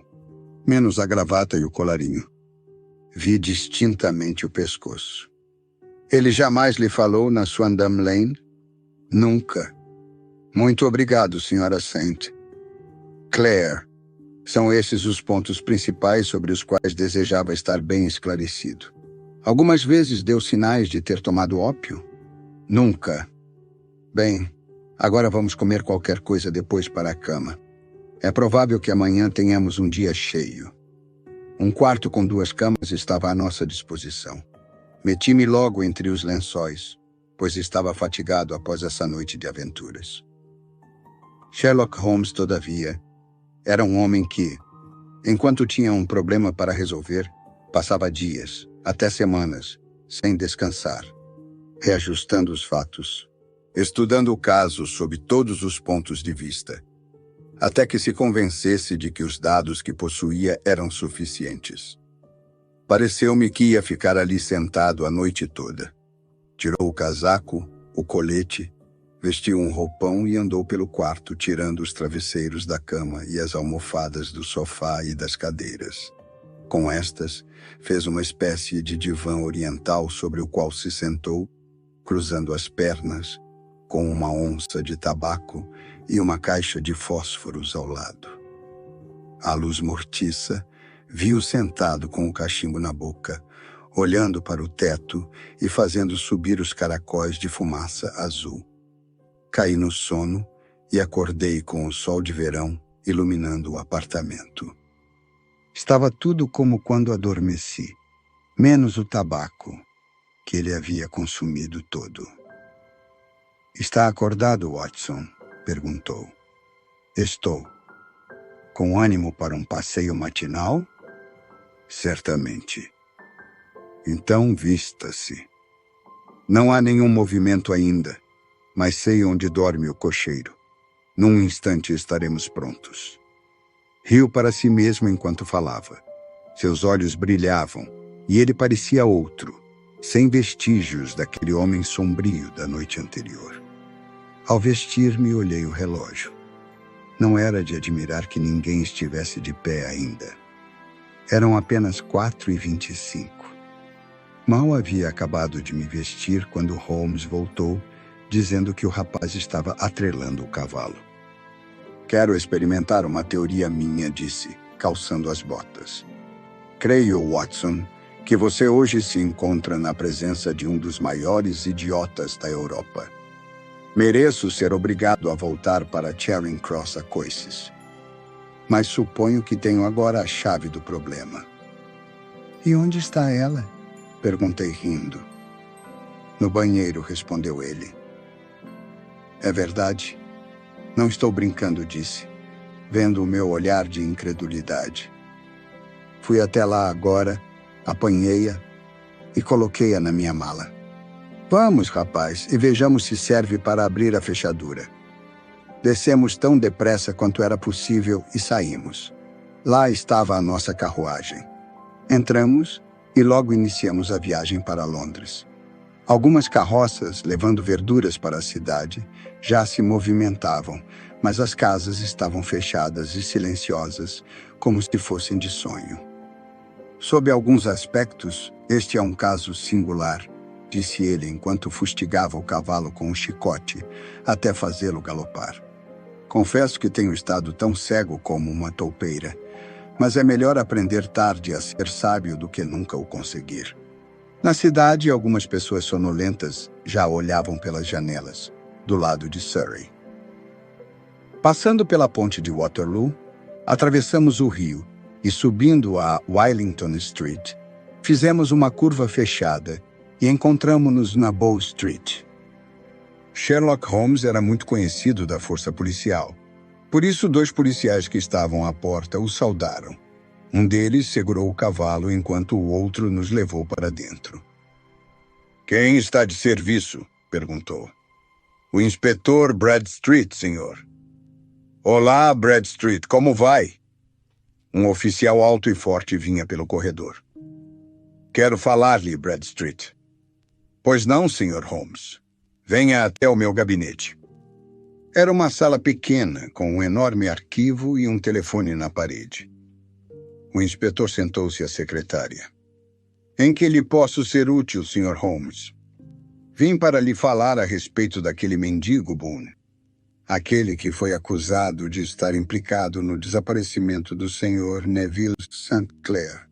menos a gravata e o colarinho. Vi distintamente o pescoço. Ele jamais lhe falou na Swandam Lane? Nunca. Muito obrigado, senhora Saint. Claire, são esses os pontos principais sobre os quais desejava estar bem esclarecido. Algumas vezes deu sinais de ter tomado ópio? Nunca. Bem, agora vamos comer qualquer coisa depois para a cama. É provável que amanhã tenhamos um dia cheio. Um quarto com 2 camas estava à nossa disposição. Meti-me logo entre os lençóis, pois estava fatigado após essa noite de aventuras. Sherlock Holmes, todavia, era um homem que, enquanto tinha um problema para resolver, passava dias, até semanas, sem descansar, reajustando os fatos, estudando o caso sob todos os pontos de vista, até que se convencesse de que os dados que possuía eram suficientes. Pareceu-me que ia ficar ali sentado a noite toda. Tirou o casaco, o colete, vestiu um roupão e andou pelo quarto tirando os travesseiros da cama e as almofadas do sofá e das cadeiras. Com estas, fez uma espécie de divã oriental sobre o qual se sentou, cruzando as pernas, com uma onça de tabaco e uma caixa de fósforos ao lado. À luz mortiça, vi-o sentado com o cachimbo na boca, olhando para o teto e fazendo subir os caracóis de fumaça azul. Caí no sono e acordei com o sol de verão iluminando o apartamento. Estava tudo como quando adormeci, menos o tabaco, que ele havia consumido todo. Está acordado, Watson? Perguntou. Estou. Com ânimo para um passeio matinal? Certamente. Então vista-se. Não há nenhum movimento ainda, mas sei onde dorme o cocheiro. Num instante estaremos prontos. Riu para si mesmo enquanto falava. Seus olhos brilhavam, e ele parecia outro, sem vestígios daquele homem sombrio da noite anterior. Ao vestir-me, olhei o relógio. Não era de admirar que ninguém estivesse de pé ainda. Eram apenas 4h25. Mal havia acabado de me vestir quando Holmes voltou, dizendo que o rapaz estava atrelando o cavalo. Quero experimentar uma teoria minha, disse, calçando as botas. Creio, Watson, que você hoje se encontra na presença de um dos maiores idiotas da Europa. Mereço ser obrigado a voltar para Charing Cross a coices. Mas suponho que tenho agora a chave do problema. E onde está ela? Perguntei rindo. No banheiro, respondeu ele. É verdade. Não estou brincando, disse, vendo o meu olhar de incredulidade. Fui até lá agora, apanhei-a e coloquei-a na minha mala. Vamos, rapaz, e vejamos se serve para abrir a fechadura. Descemos tão depressa quanto era possível e saímos. Lá estava a nossa carruagem. Entramos e logo iniciamos a viagem para Londres. Algumas carroças, levando verduras para a cidade, já se movimentavam, mas as casas estavam fechadas e silenciosas, como se fossem de sonho. Sob alguns aspectos, este é um caso singular, disse ele enquanto fustigava o cavalo com um chicote, até fazê-lo galopar. Confesso que tenho estado tão cego como uma toupeira, mas é melhor aprender tarde a ser sábio do que nunca o conseguir. Na cidade, algumas pessoas sonolentas já olhavam pelas janelas, do lado de Surrey. Passando pela ponte de Waterloo, atravessamos o rio e, subindo a Wellington Street, fizemos uma curva fechada e encontramo-nos na Bow Street. Sherlock Holmes era muito conhecido da força policial. Por isso, 2 policiais que estavam à porta o saudaram. Um deles segurou o cavalo enquanto o outro nos levou para dentro. "Quem está de serviço?" perguntou. "O inspetor Bradstreet, senhor." "Olá, Bradstreet, como vai?" Um oficial alto e forte vinha pelo corredor. "Quero falar-lhe, Bradstreet." "Pois não, Sr. Holmes. Venha até o meu gabinete." Era uma sala pequena, com um enorme arquivo e um telefone na parede. O inspetor sentou-se à secretária. "Em que lhe posso ser útil, Sr. Holmes?" "Vim para lhe falar a respeito daquele mendigo, Boone. Aquele que foi acusado de estar implicado no desaparecimento do Sr. Neville St. Clair,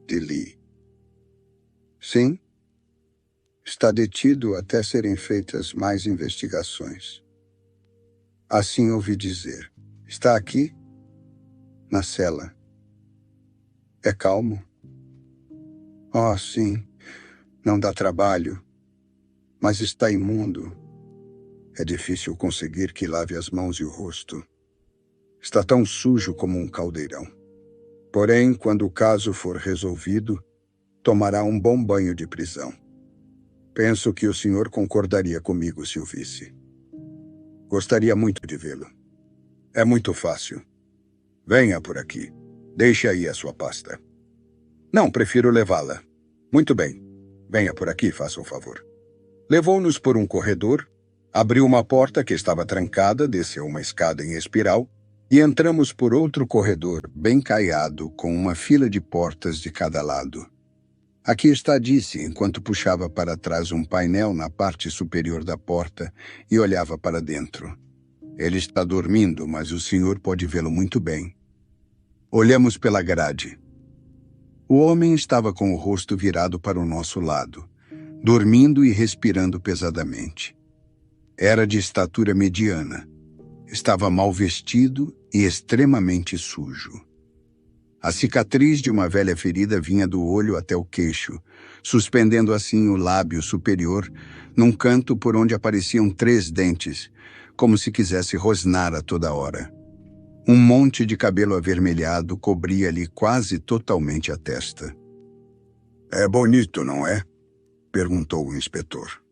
de Lee." "Sim. Está detido até serem feitas mais investigações." "Assim ouvi dizer. Está aqui?" "Na cela." "É calmo?" "Oh, sim. Não dá trabalho. Mas está imundo. É difícil conseguir que lave as mãos e o rosto. Está tão sujo como um caldeirão. Porém, quando o caso for resolvido, tomará um bom banho de prisão. Penso que o senhor concordaria comigo se o visse. Gostaria muito de vê-lo. É muito fácil. Venha por aqui. Deixe aí a sua pasta." "Não, prefiro levá-la." "Muito bem. Venha por aqui, faça o favor." Levou-nos por um corredor, abriu uma porta que estava trancada, desceu uma escada em espiral e entramos por outro corredor, bem caiado, com uma fila de portas de cada lado. "Aqui está", disse, enquanto puxava para trás um painel na parte superior da porta e olhava para dentro. "Ele está dormindo, mas o senhor pode vê-lo muito bem." Olhamos pela grade. O homem estava com o rosto virado para o nosso lado, dormindo e respirando pesadamente. Era de estatura mediana. Estava mal vestido e extremamente sujo. A cicatriz de uma velha ferida vinha do olho até o queixo, suspendendo assim o lábio superior num canto por onde apareciam 3 dentes, como se quisesse rosnar a toda hora. Um monte de cabelo avermelhado cobria-lhe quase totalmente a testa. "É bonito, não é?" perguntou o inspetor.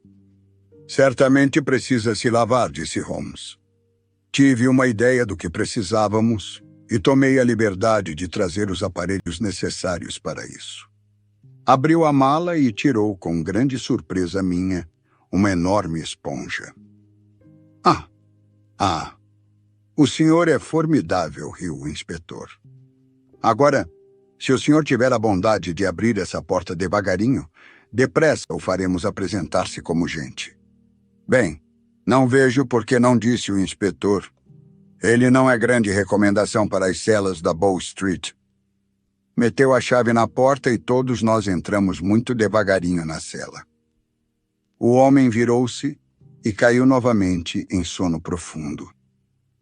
"Certamente precisa se lavar", disse Holmes. "Tive uma ideia do que precisávamos e tomei a liberdade de trazer os aparelhos necessários para isso." Abriu a mala e tirou, com grande surpresa minha, uma enorme esponja. Ah, o senhor é formidável", riu o inspetor. "Agora, se o senhor tiver a bondade de abrir essa porta devagarinho, depressa o faremos apresentar-se como gente." "Bem, não vejo por que não", disse o inspetor, Ele não é grande recomendação para as celas da Bow Street. Meteu a chave na porta e todos nós entramos muito devagarinho na cela. O homem virou-se e caiu novamente em sono profundo.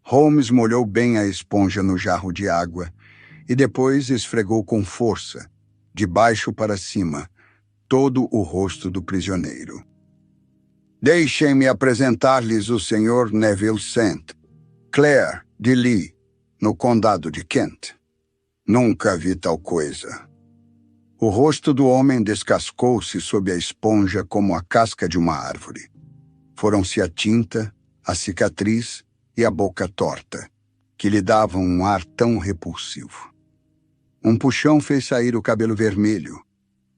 Holmes molhou bem a esponja no jarro de água e depois esfregou com força, de baixo para cima, todo o rosto do prisioneiro. Deixem-me apresentar-lhes o Sr. Neville St. Clair de Lee, no condado de Kent. Nunca vi tal coisa. O rosto do homem descascou-se sob a esponja como a casca de uma árvore. Foram-se a tinta, a cicatriz e a boca torta, que lhe davam um ar tão repulsivo. Um puxão fez sair o cabelo vermelho,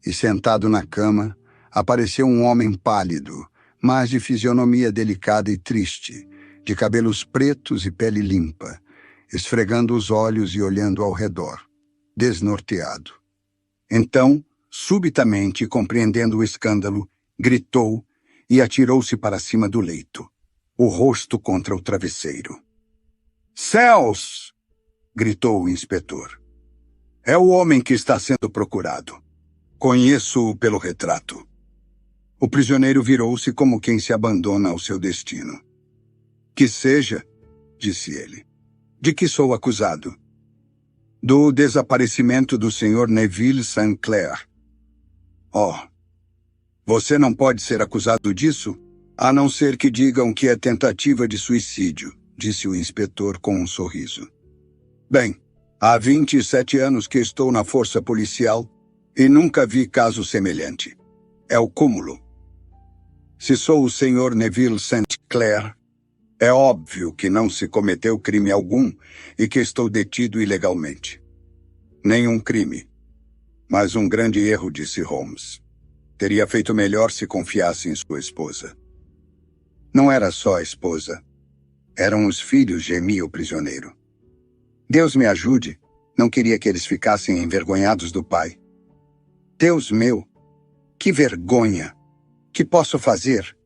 e sentado na cama, apareceu um homem pálido, mas de fisionomia delicada e triste, de cabelos pretos e pele limpa, esfregando os olhos e olhando ao redor, desnorteado. Então, subitamente, compreendendo o escândalo, gritou e atirou-se para cima do leito, o rosto contra o travesseiro. "Céus!" gritou o inspetor. "É o homem que está sendo procurado. Conheço-o pelo retrato." O prisioneiro virou-se como quem se abandona ao seu destino. "Que seja," disse ele. "De que sou acusado?" "Do desaparecimento do Sr. Neville St. Clair." "Oh, você não pode ser acusado disso, a não ser que digam que é tentativa de suicídio," disse o inspetor com um sorriso. "Bem, há 27 anos que estou na força policial e nunca vi caso semelhante. É o cúmulo. Se sou o Sr. Neville St. Clair, é óbvio que não se cometeu crime algum e que estou detido ilegalmente. Nenhum crime. Mas um grande erro, disse Holmes. Teria feito melhor se confiasse em sua esposa." "Não era só a esposa. Eram os filhos", gemia o prisioneiro. "Deus me ajude. Não queria que eles ficassem envergonhados do pai." "Deus meu! Que vergonha! Que posso fazer?"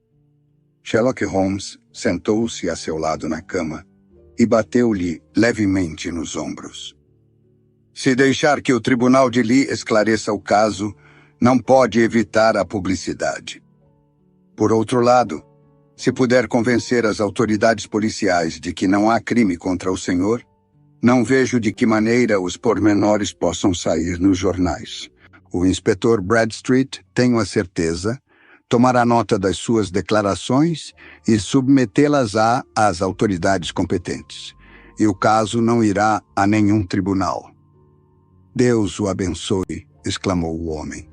Sherlock Holmes sentou-se a seu lado na cama e bateu-lhe levemente nos ombros. "Se deixar que o Tribunal de Lee esclareça o caso, não pode evitar a publicidade. Por outro lado, se puder convencer as autoridades policiais de que não há crime contra o senhor, não vejo de que maneira os pormenores possam sair nos jornais. O inspetor Bradstreet, tenho a certeza, tomará nota das suas declarações e submetê-las às autoridades competentes. E o caso não irá a nenhum tribunal." "Deus o abençoe", exclamou o homem.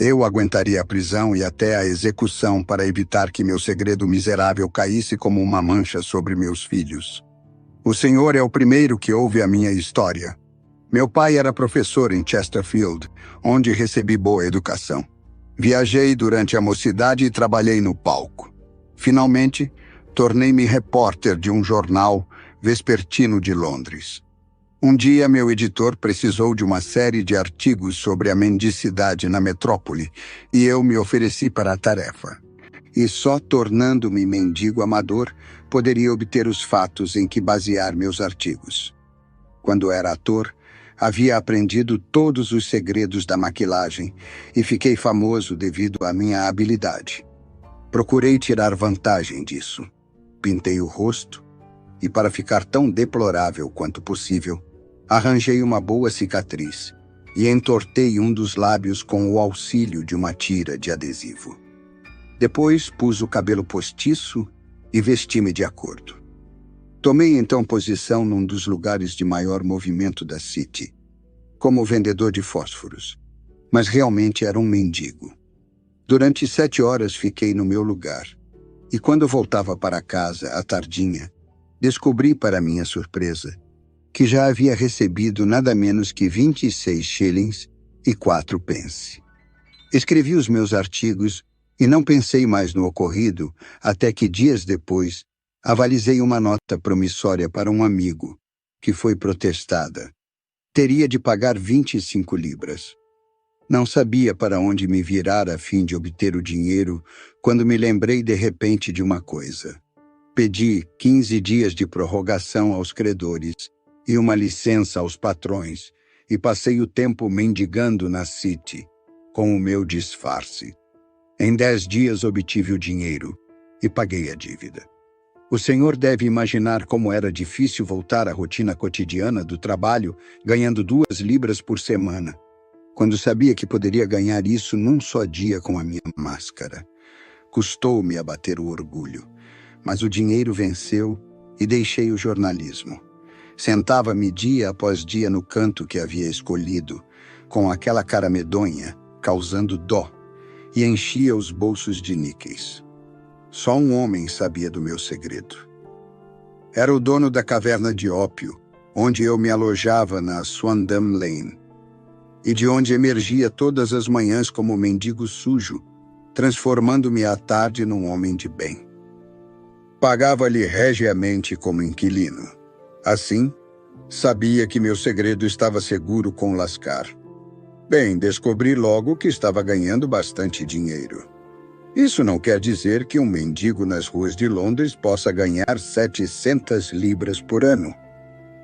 "Eu aguentaria a prisão e até a execução para evitar que meu segredo miserável caísse como uma mancha sobre meus filhos. O senhor é o primeiro que ouve a minha história. Meu pai era professor em Chesterfield, onde recebi boa educação. Viajei durante a mocidade e trabalhei no palco. Finalmente, tornei-me repórter de um jornal vespertino de Londres. Um dia, meu editor precisou de uma série de artigos sobre a mendicidade na metrópole e eu me ofereci para a tarefa. E só tornando-me mendigo amador, poderia obter os fatos em que basear meus artigos. Quando era ator, havia aprendido todos os segredos da maquilagem e fiquei famoso devido à minha habilidade. Procurei tirar vantagem disso. Pintei o rosto e, para ficar tão deplorável quanto possível, arranjei uma boa cicatriz e entortei um dos lábios com o auxílio de uma tira de adesivo. Depois pus o cabelo postiço e vesti-me de acordo. Tomei então posição num dos lugares de maior movimento da City, como vendedor de fósforos, mas realmente era um mendigo. Durante 7 horas fiquei no meu lugar, e quando voltava para casa, à tardinha, descobri, para minha surpresa, que já havia recebido nada menos que 26 shillings e 4 pence. Escrevi os meus artigos e não pensei mais no ocorrido até que, dias depois, avalizei uma nota promissória para um amigo, que foi protestada. Teria de pagar 25 libras. Não sabia para onde me virar a fim de obter o dinheiro quando me lembrei de repente de uma coisa. Pedi 15 dias de prorrogação aos credores e uma licença aos patrões, e passei o tempo mendigando na City, com o meu disfarce. Em 10 dias obtive o dinheiro e paguei a dívida. O senhor deve imaginar como era difícil voltar à rotina cotidiana do trabalho, ganhando 2 libras por semana, quando sabia que poderia ganhar isso num só dia com a minha máscara. Custou-me abater o orgulho, mas o dinheiro venceu e deixei o jornalismo. Sentava-me dia após dia no canto que havia escolhido, com aquela cara medonha, causando dó, e enchia os bolsos de níqueis. Só um homem sabia do meu segredo. Era o dono da caverna de ópio, onde eu me alojava na Swandam Lane, e de onde emergia todas as manhãs como mendigo sujo, transformando-me à tarde num homem de bem. Pagava-lhe regiamente como inquilino. Assim, sabia que meu segredo estava seguro com Lascar. Bem, descobri logo que estava ganhando bastante dinheiro. Isso não quer dizer que um mendigo nas ruas de Londres possa ganhar 700 libras por ano.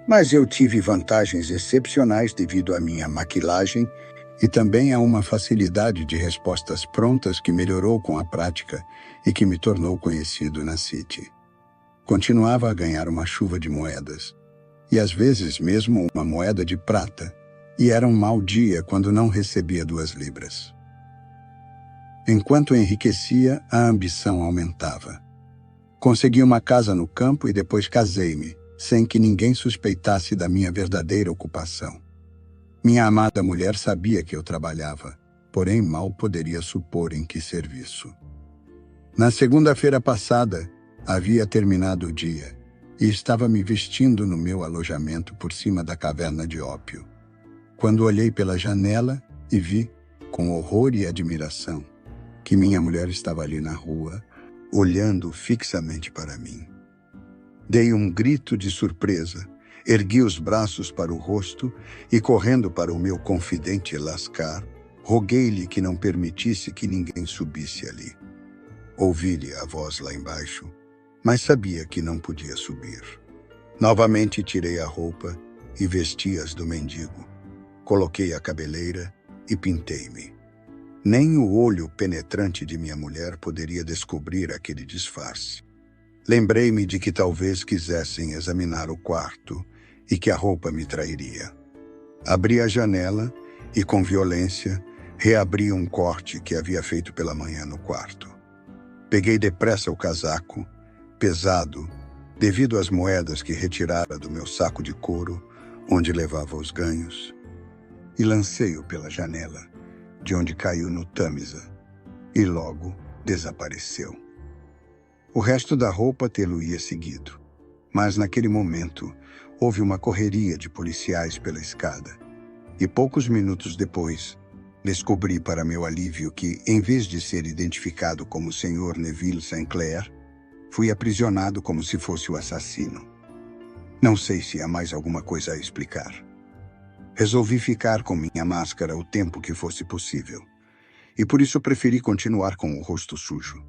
Mas eu tive vantagens excepcionais devido à minha maquilagem e também a uma facilidade de respostas prontas que melhorou com a prática e que me tornou conhecido na City. Continuava a ganhar uma chuva de moedas, e às vezes mesmo uma moeda de prata, e era um mau dia quando não recebia 2 libras. Enquanto enriquecia, a ambição aumentava. Consegui uma casa no campo e depois casei-me, sem que ninguém suspeitasse da minha verdadeira ocupação. Minha amada mulher sabia que eu trabalhava, porém mal poderia supor em que serviço. Na segunda-feira passada, havia terminado o dia e estava me vestindo no meu alojamento por cima da caverna de ópio, quando olhei pela janela e vi, com horror e admiração, que minha mulher estava ali na rua, olhando fixamente para mim. Dei um grito de surpresa, ergui os braços para o rosto e, correndo para o meu confidente Lascar, roguei-lhe que não permitisse que ninguém subisse ali. Ouvi-lhe a voz lá embaixo, mas sabia que não podia subir. Novamente tirei a roupa e vesti-as do mendigo. Coloquei a cabeleira e pintei-me. Nem o olho penetrante de minha mulher poderia descobrir aquele disfarce. Lembrei-me de que talvez quisessem examinar o quarto e que a roupa me trairia. Abri a janela e, com violência, reabri um corte que havia feito pela manhã no quarto. Peguei depressa o casaco, pesado, devido às moedas que retirara do meu saco de couro, onde levava os ganhos, e lancei-o pela janela, de onde caiu no Tâmisa, e logo desapareceu. O resto da roupa tê-lo-ia seguido, mas naquele momento houve uma correria de policiais pela escada, e poucos minutos depois descobri para meu alívio que, em vez de ser identificado como Sr. Neville St. Clair, fui aprisionado como se fosse o assassino. Não sei se há mais alguma coisa a explicar. Resolvi ficar com minha máscara o tempo que fosse possível, e por isso preferi continuar com o rosto sujo.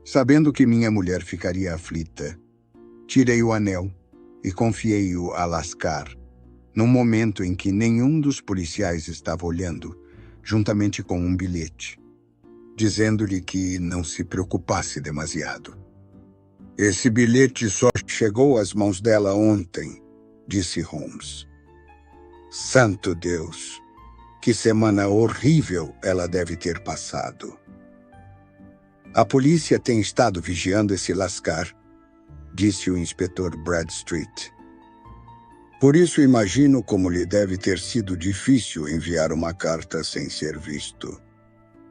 Sabendo que minha mulher ficaria aflita, tirei o anel e confiei-o a Lascar, num momento em que nenhum dos policiais estava olhando, juntamente com um bilhete, dizendo-lhe que não se preocupasse demasiado. Esse bilhete só chegou às mãos dela ontem, disse Holmes. Santo Deus, que semana horrível ela deve ter passado. A polícia tem estado vigiando esse Lascar, disse o inspetor Bradstreet. Por isso imagino como lhe deve ter sido difícil enviar uma carta sem ser visto.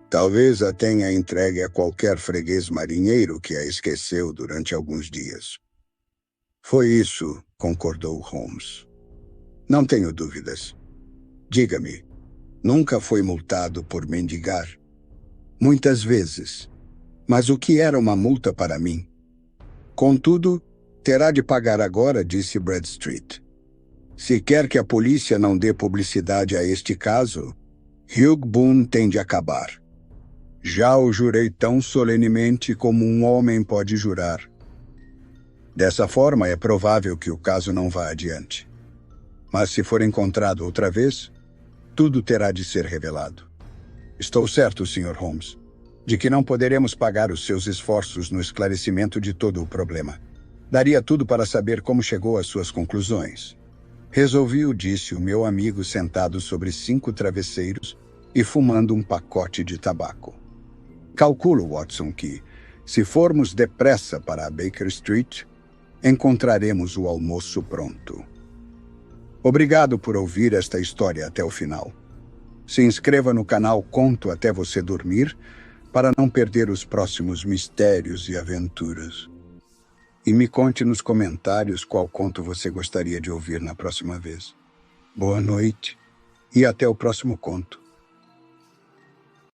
Talvez a tenha entregue a qualquer freguês marinheiro que a esqueceu durante alguns dias. Foi isso, concordou Holmes. Não tenho dúvidas. Diga-me, nunca foi multado por mendigar? Muitas vezes. Mas o que era uma multa para mim? Contudo, terá de pagar agora, disse Bradstreet. Se quer que a polícia não dê publicidade a este caso, Hugh Boone tem de acabar. Já o jurei tão solenemente como um homem pode jurar. Dessa forma, é provável que o caso não vá adiante. Mas se for encontrado outra vez, tudo terá de ser revelado. Estou certo, Sr. Holmes, de que não poderemos pagar os seus esforços no esclarecimento de todo o problema. Daria tudo para saber como chegou às suas conclusões. Resolvi-o, disse o meu amigo sentado sobre 5 travesseiros e fumando um pacote de tabaco. Calculo, Watson, que, se formos depressa para a Baker Street, encontraremos o almoço pronto. Obrigado por ouvir esta história até o final. Se inscreva no canal Conto Até Você Dormir para não perder os próximos mistérios e aventuras. E me conte nos comentários qual conto você gostaria de ouvir na próxima vez. Boa noite e até o próximo conto.